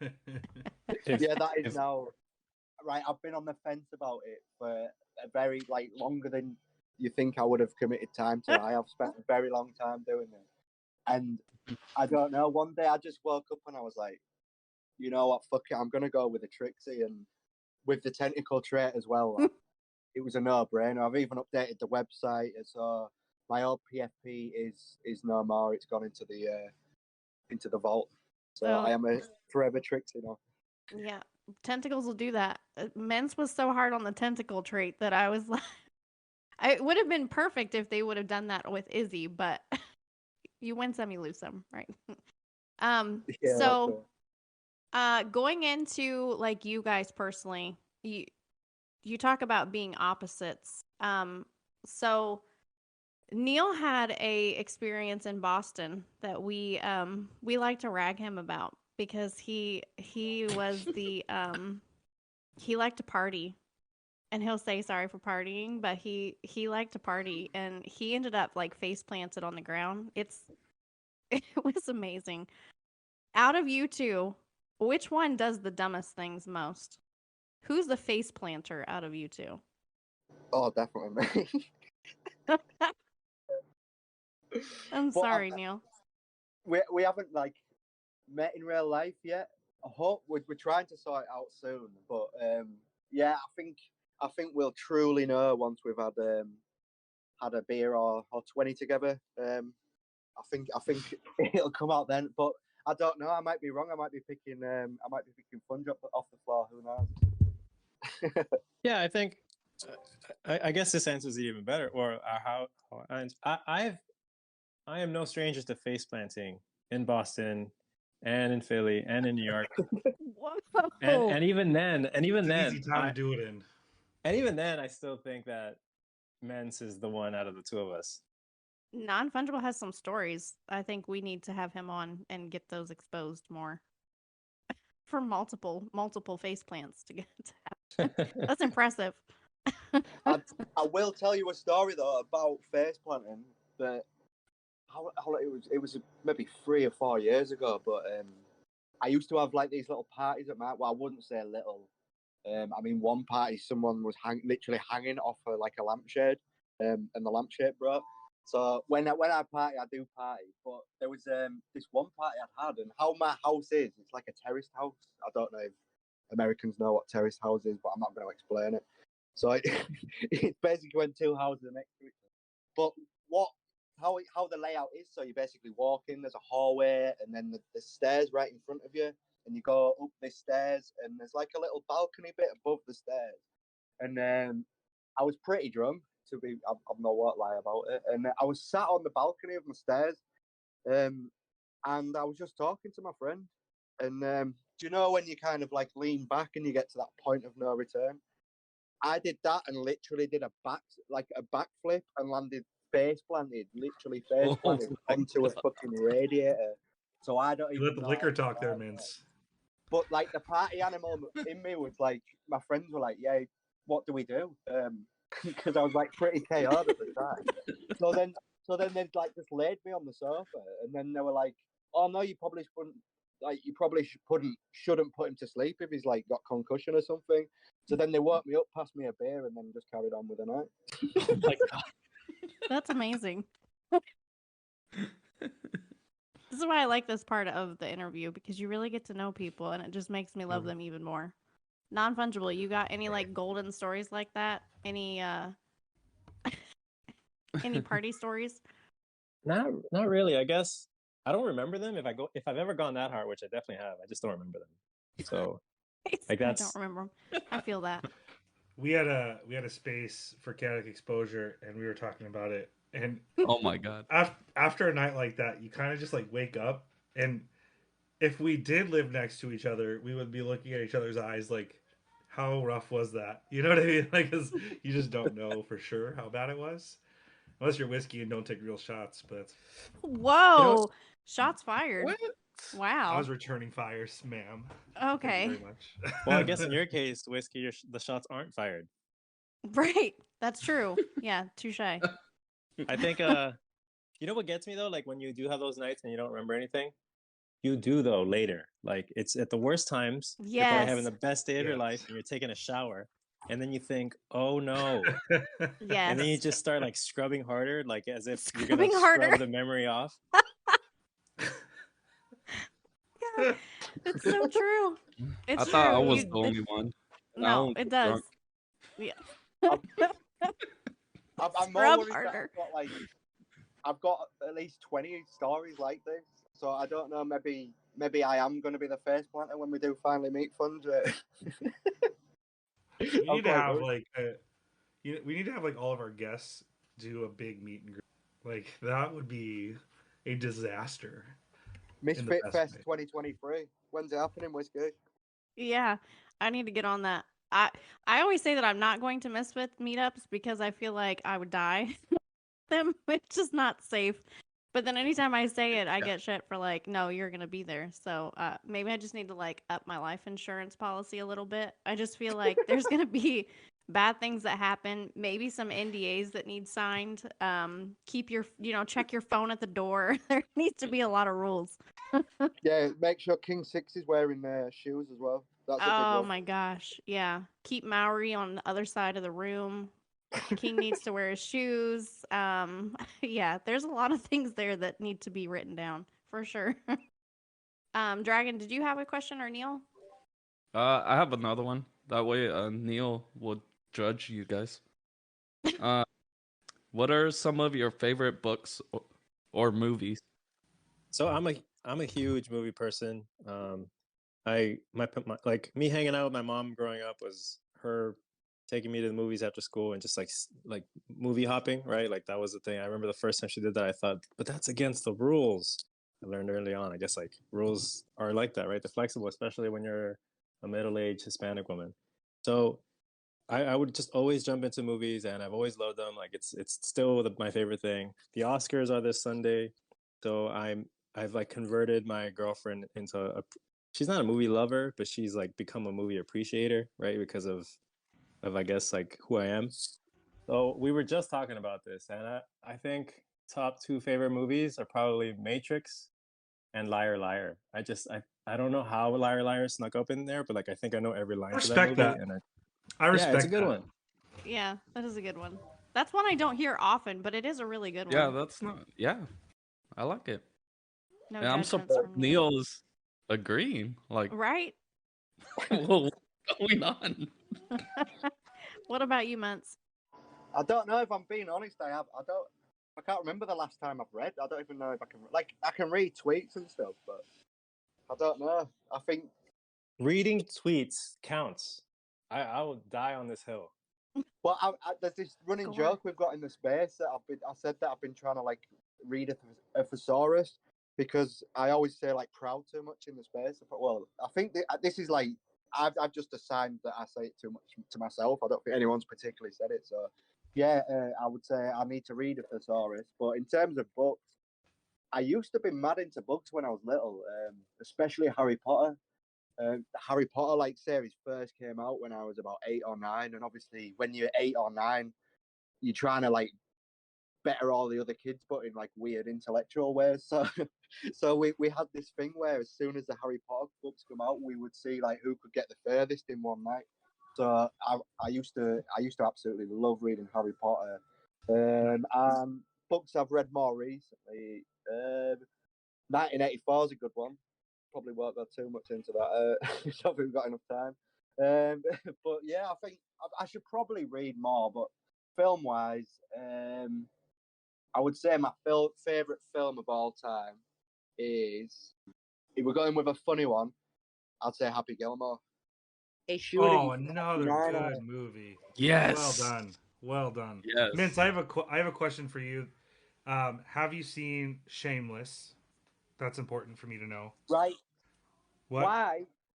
Yeah, that is now right. I've been on the fence about it for a very longer than you think I would have committed time to. I have spent a very long time doing it, and I don't know. One day I just woke up and I was like, you know what, fuck it, I'm gonna go with a Trixie, and with the tentacle trait as well. It was a no-brainer. I've even updated the website, so my old PFP is no more. It's gone into the vault. So I am a forever Trixie now. Yeah, tentacles will do that. Mentz was so hard on the tentacle trait that I was like, it would have been perfect if they would have done that with Izzy, but you win some, you lose some, right? Yeah, so going into like you guys personally, you talk about being opposites. So Neil had a experience in Boston that we like to rag him about, because he was the he liked to party and he'll say sorry for partying, but he liked to party, and he ended up like face planted on the ground. It was amazing. Out of you two, which one does the dumbest things most? Who's the face planter out of you two? Oh, definitely me. I'm But sorry, Neil. we haven't like met in real life yet. I hope we're trying to sort it out soon. But yeah, I think we'll truly know once we've had a beer or 20 together. I think it'll come out then. But I don't know. I might be wrong. I might be picking Fungible off the floor. Who knows? Yeah, I think. I guess this answers it even better. Or I am no stranger to face planting in Boston, and in Philly, and in New York. Whoa. And even then, It's an easy time to do it in. And even then, I still think that Mentz is the one out of the two of us. Non-Fungible has some stories. I think we need to have him on and get those exposed more. For multiple face plants to get to happen. That's impressive. I will tell you a story though about face planting. That how it was maybe 3 or 4 years ago. But I used to have like these little parties at my. Well, I wouldn't say little. I mean, one party, someone was literally hanging off like a lampshade, and the lampshade broke. So when I party, I do party. But there was this one party I'd had, and how my house is, it's like a terraced house. I don't know if Americans know what terraced house is, but I'm not going to explain it. So it's basically when two houses are next to each other. But how the layout is, so you basically walk in, there's a hallway, and then the stairs right in front of you, and you go up the stairs, and there's like a little balcony bit above the stairs. And I was pretty drunk, I've no what lie about it, and I was sat on the balcony of my stairs, and I was just talking to my friend, and do you know when you kind of like lean back and you get to that point of no return? I did that and literally did a backflip and landed face planted onto a fucking radiator. So I don't You even let the know liquor how to talk there, drive it. Mince. But like the party animal in me was like, my friends were like, "Yeah, what do we do?" Because I was like pretty KO'd at the time. So then they like just laid me on the sofa, and then they were like, "Oh no, you probably shouldn't put him to sleep if he's like got concussion or something." So then they woke me up, passed me a beer, and then just carried on with the night. Oh my God. That's amazing. This is why I like this part of the interview, because you really get to know people, and it just makes me love them even more. Non-Fungible, you got any like golden stories like that? Any any party stories? Not really. I guess I don't remember them. If I've ever gone that hard, which I definitely have, I just don't remember them. So like I don't remember them. I feel that. We had a space for chaotic exposure, and we were talking about it. And Oh my god. after a night like that, you kind of just like wake up, and if we did live next to each other, we would be looking at each other's eyes like, how rough was that? You know what I mean? Like, 'cause you just don't know for sure how bad it was, unless you're whiskey and don't take real shots. But Whoa! Shots fired. What? Wow. I was returning fires, ma'am. Okay. Thank you very much. well, I guess in your case, whiskey, the shots aren't fired. Right. That's true. Yeah, touche. I think you know what gets me though? Like when you do have those nights and you don't remember anything, you do though later. Like it's at the worst times. You're probably having the best day of your life, and you're taking a shower, and then you think, "Oh no!" Yes. And then you just start like scrubbing harder, like as if Scrubbing you're gonna harder. scrub the memory off. Yeah, it's so true. It's I thought I true. was the only one. I No, don't it get does. drunk. Yeah. I'm more Scrub worried that harder. I've got at least 20 stories like this. So I don't know. Maybe I am going to be the face planter when we do finally meet Funds. We need to have like we need to have like all of our guests do a big meet and greet. Like that would be a disaster. Misfit best Fest way. 2023. When's it happening, Whiskey? Yeah, I need to get on that. I always say that I'm not going to Misfit meetups because I feel like I would die. Them, it's just not safe. But then anytime I say it, I get shit for like, no, you're gonna be there. So maybe I just need to like up my life insurance policy a little bit. I just feel like there's gonna be bad things that happen, maybe some NDAs that need signed. Keep your, check your phone at the door. There needs to be a lot of rules. Yeah, make sure King Six is wearing shoes as well. That's a big Oh one. my gosh. Yeah. Keep Maori on the other side of the room. King needs to wear his shoes. Yeah, there's a lot of things there that need to be written down for sure. Dragon, did you have a question, or Neil? I have another one. That way, Neil would judge you guys. What are some of your favorite books or movies? So I'm a huge movie person. My like me hanging out with my mom growing up was her taking me to the movies after school and just like movie hopping, right? Like that was the thing. I remember the first time she did that, I thought, but that's against the rules. I learned early on. I guess like rules are like that, right? They're flexible, especially when you're a middle-aged Hispanic woman. So I would just always jump into movies, and I've always loved them. Like it's still my favorite thing. The Oscars are this Sunday, so I've like converted my girlfriend into a. She's not a movie lover, but she's like become a movie appreciator, right? Because of I guess like who I am. So we were just talking about this, and I think top two favorite movies are probably Matrix and Liar Liar. I don't know how Liar Liar snuck up in there, but like I think I know every line to that Respect movie, that. and I yeah, respect it's a good that. one. Yeah, that is a good one. That's one I don't hear often, but it is a really good Yeah, one. that's not. Yeah, I like it. No And I'm judgments surprised from Neil. Neil's agreeing. Like, Right? what's going on? What about you, Mentz? I don't know if I'm being honest. I can't remember the last time I've read. I don't even know if I can read tweets and stuff, but I don't know. I think Reading tweets counts. I will die on this hill. well, there's this running Score. joke we've got in the space that I said that I've been trying to like read a thesaurus because I always say like proud too much in the space. Well, I think this is like I've just assigned that I say it too much to myself. I don't think anyone's particularly said it. So yeah, I would say I need to read a thesaurus. But in terms of books, I used to be mad into books when I was little, especially Harry Potter. The Harry Potter like series first came out when I was about 8 or 9, and obviously when you're 8 or 9, you're trying to like better all the other kids, but in like weird intellectual ways. So, so we had this thing where as soon as the Harry Potter books come out, we would see like who could get the furthest in one night. So I used to absolutely love reading Harry Potter. And books I've read more recently. 1984 is a good one. Probably won't go too much into that. I don't think we've got enough time. But yeah, I think I should probably read more. But film wise, I would say my favorite film of all time is, if we're going with a funny one, I'd say Happy Gilmore. Oh, another good movie. Yes. Well done. Well done. Yes. Mintz, I have a question for you. Have you seen Shameless? That's important for me to know. Right. What?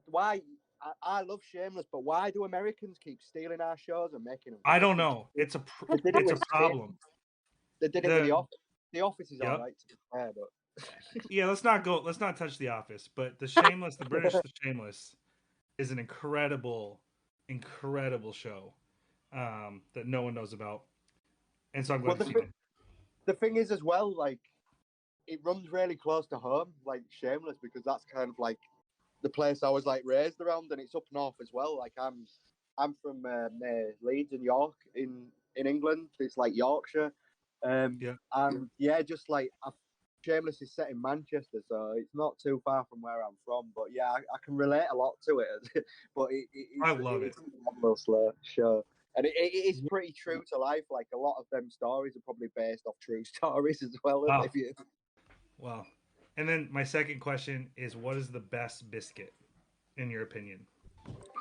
Why? I love Shameless, but why do Americans keep stealing our shows and making them? I don't know. It's a problem. They did it with The Office. The Office is Yep. all right to be fair, but Yeah, let's not touch The Office. But the Shameless, the British The Shameless, is an incredible show that no one knows about, and so I'm glad to see it. The thing is as well, like it runs really close to home, like Shameless, because that's kind of like the place I was like raised around, and it's up north as well. Like I'm from Leeds and York in England. It's like Yorkshire. And yeah, just like Shameless is set in Manchester, so it's not too far from where I'm from. But yeah, I can relate a lot to it. But I love it. It's a little slow show. And it is pretty true to life. Like a lot of them stories are probably based off true stories as well. Wow. If you... Well, and then my second question is, what is the best biscuit, in your opinion?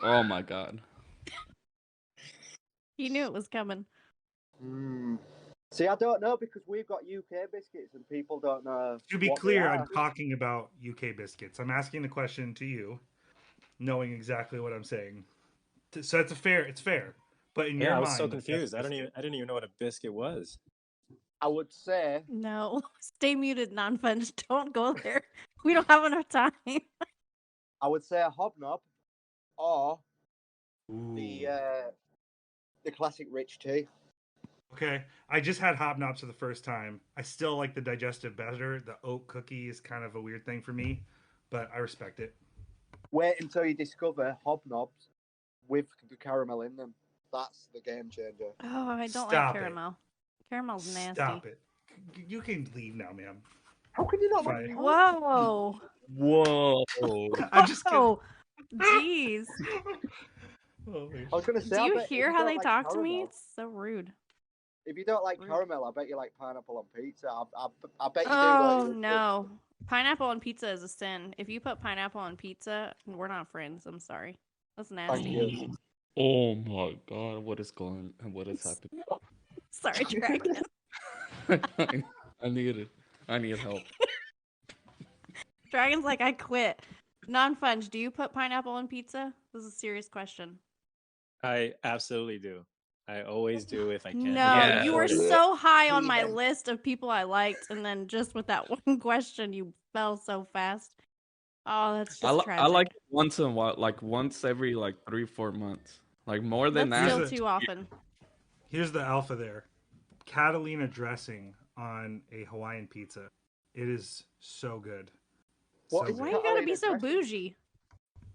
Oh my god. You knew it was coming. See, I don't know because we've got UK biscuits and people don't know. To be clear, I'm talking about UK biscuits. I'm asking the question to you, knowing exactly what I'm saying. So it's fair. But in your mind, I was so confused. I didn't even know what a biscuit was. I would say no. Stay muted, non-funge. Don't go there. We don't have enough time. I would say a hobnob, or the the classic rich tea. Okay, I just had hobnobs for the first time. I still like the digestive better. The oat cookie is kind of a weird thing for me, but I respect it. Wait until you discover hobnobs with the caramel in them. That's the game changer. Oh, I don't like Stop it. caramel. Caramel's nasty. Stop it. You can leave now, ma'am. How can you not like Fine. caramel? Whoa. Whoa. I'm just kidding. Oh, jeez. Holy I was gonna say, Do I you bet if hear how don't they like talk to me? caramel- It's so rude. If you don't like Rude. caramel, I bet you like pineapple on pizza. I bet you do. Oh, don't you? no. Pineapple on pizza is a sin. If you put pineapple on pizza, we're not friends. I'm sorry. That's Thank nasty. you. Oh my god, what is happening? Sorry, Dragon. I need help. Dragon's like, I quit. Non-Funge, do you put pineapple on pizza? This is a serious question. I absolutely do. I always do if I can. No, Yeah. you were Yeah. so high on my Heathen. list of people I liked, and then just with that one question, you fell so fast. Oh, that's just tragic. I like it once in a while, like once every like 3-4 months. Like more than That's that. still Here's a- too often. Here's the alpha there. Catalina dressing on a Hawaiian pizza. It is so good. What So is Why good. you gotta be so Catalina bougie?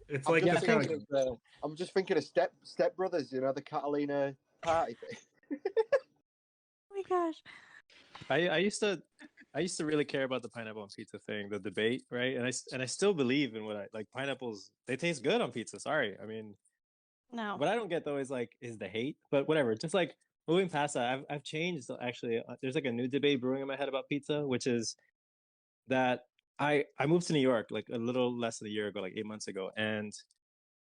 It's I'm like just this kind thinking of of I'm just thinking of Step Brothers. You know, the Catalina party thing. Oh my gosh. I used to really care about the pineapple on pizza thing, the debate, right? And I still believe in what I like. Pineapples, they taste good on pizza. Sorry, I mean, No. what I don't get though is the hate. But whatever. Just like moving past that, I've changed actually. There's like a new debate brewing in my head about pizza, which is that I moved to New York like a little less than a year ago, like 8 months ago, and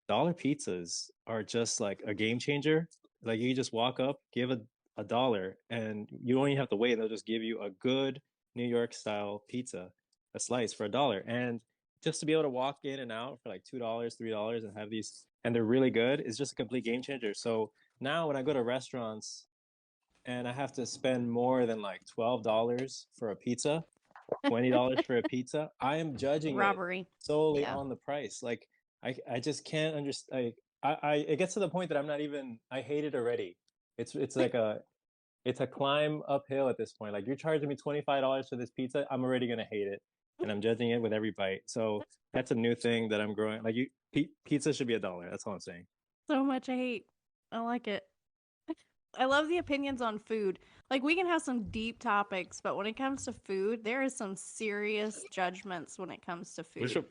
dollar pizzas are just like a game changer. Like you just walk up, give a dollar, and you don't even have to wait. They'll just give you a good New York style pizza, a slice for $1. And just to be able to walk in and out for like $2, $3 and have these, and they're really good, is just a complete game changer. So now when I go to restaurants and I have to spend more than like $12 for a pizza, $20 for a pizza, I am judging it Robbery. solely Yeah. on the price. Like I just can't understand. I it gets to the point that I'm not even. I hate it already. It's like it's a climb uphill at this point. Like you're charging me $25 for this pizza, I'm already gonna hate it, and I'm judging it with every bite. So that's a new thing that I'm growing. Like pizza should be $1. That's all I'm saying. So much hate. I like it. I love the opinions on food. Like we can have some deep topics, but when it comes to food, there is some serious judgments when it comes to food.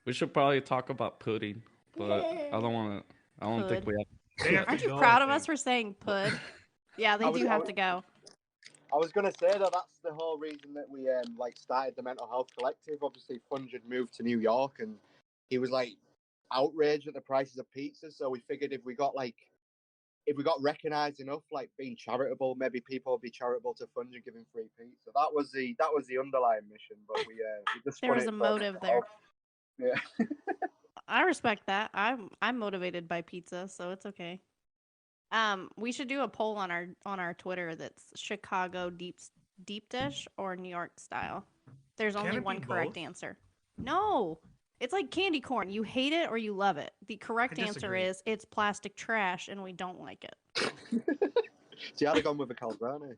We should probably talk about pudding, but I don't think Pud. we have. They have Aren't to you go, proud I of us think. for saying pud? Yeah, they I was- do I have was- to go. I was gonna say that that's the whole reason that we like started the mental health collective. Obviously, Funge had moved to New York, and he was like outraged at the prices of pizza. So we figured if we got recognized enough, like being charitable, maybe people would be charitable to Funge and give him free pizza. That was the underlying mission. But we just There spun was it a for motive mental there. health. Yeah. I respect that. I'm motivated by pizza, so it's okay. We should do a poll on our Twitter that's Chicago deep dish or New York style. There's Can only it one be correct both? answer. No. It's like candy corn. You hate it or you love it. The correct answer disagree. is it's plastic trash and we don't like it. See, I'd have gone with a calzone.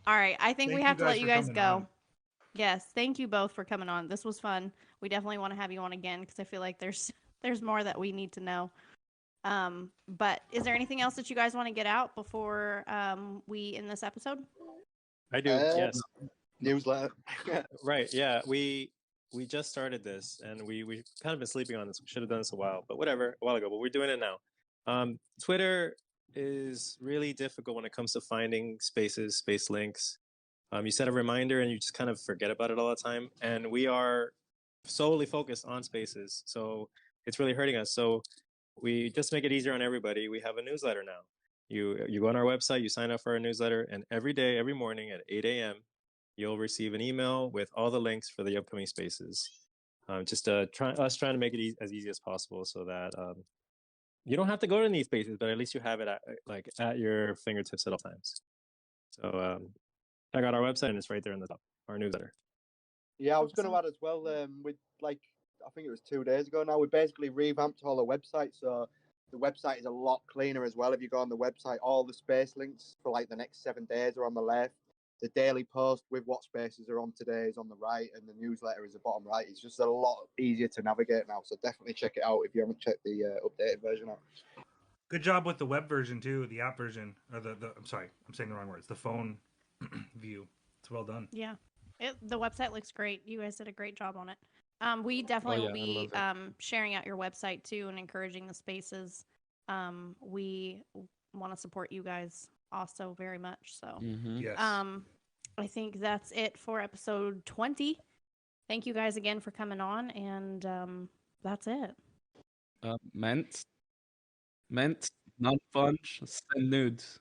All right, I think we Thank have you to let guys you for guys coming go. on. Yes, thank you both for coming on. This was fun. We definitely want to have you on again because I feel like there's more that we need to know. But is there anything else that you guys want to get out before we end this episode? I do. Um, Yes. Newsletter. Right. Yeah. We just started this, and we kind of been sleeping on this. We should have done this a while ago. But we're doing it now. Twitter is really difficult when it comes to finding space links. You set a reminder, and you just kind of forget about it all the time. And we are solely focused on spaces, so it's really hurting us. So we just make it easier on everybody. We have a newsletter now. You go on our website, you sign up for our newsletter, and every day, every morning at 8 a.m. you'll receive an email with all the links for the upcoming spaces. Just trying to make it as easy as possible, so that you don't have to go to these spaces, but at least you have it at your fingertips at all times. So check out our website, and it's right there in the top. Our newsletter. Yeah, I was going to Awesome. add as well. With I think it was 2 days ago now. We basically revamped all the website, so the website is a lot cleaner as well. If you go on the website, all the space links for like the next 7 days are on the left. The daily post with what spaces are on today is on the right, and the newsletter is the bottom right. It's just a lot easier to navigate now. So definitely check it out if you haven't checked the updated version out. Good job with the web version too, the app version, or the I'm sorry, I'm saying the wrong words. The phone view. It's well done. Yeah. The website looks great. You guys did a great job on it. We definitely yeah, will I be love sharing out your website too and encouraging the spaces. We want to support you guys also very much. So Yes. I think that's it for episode 20. Thank you guys again for coming on, and that's it. Mentz, non-funge, send nudes.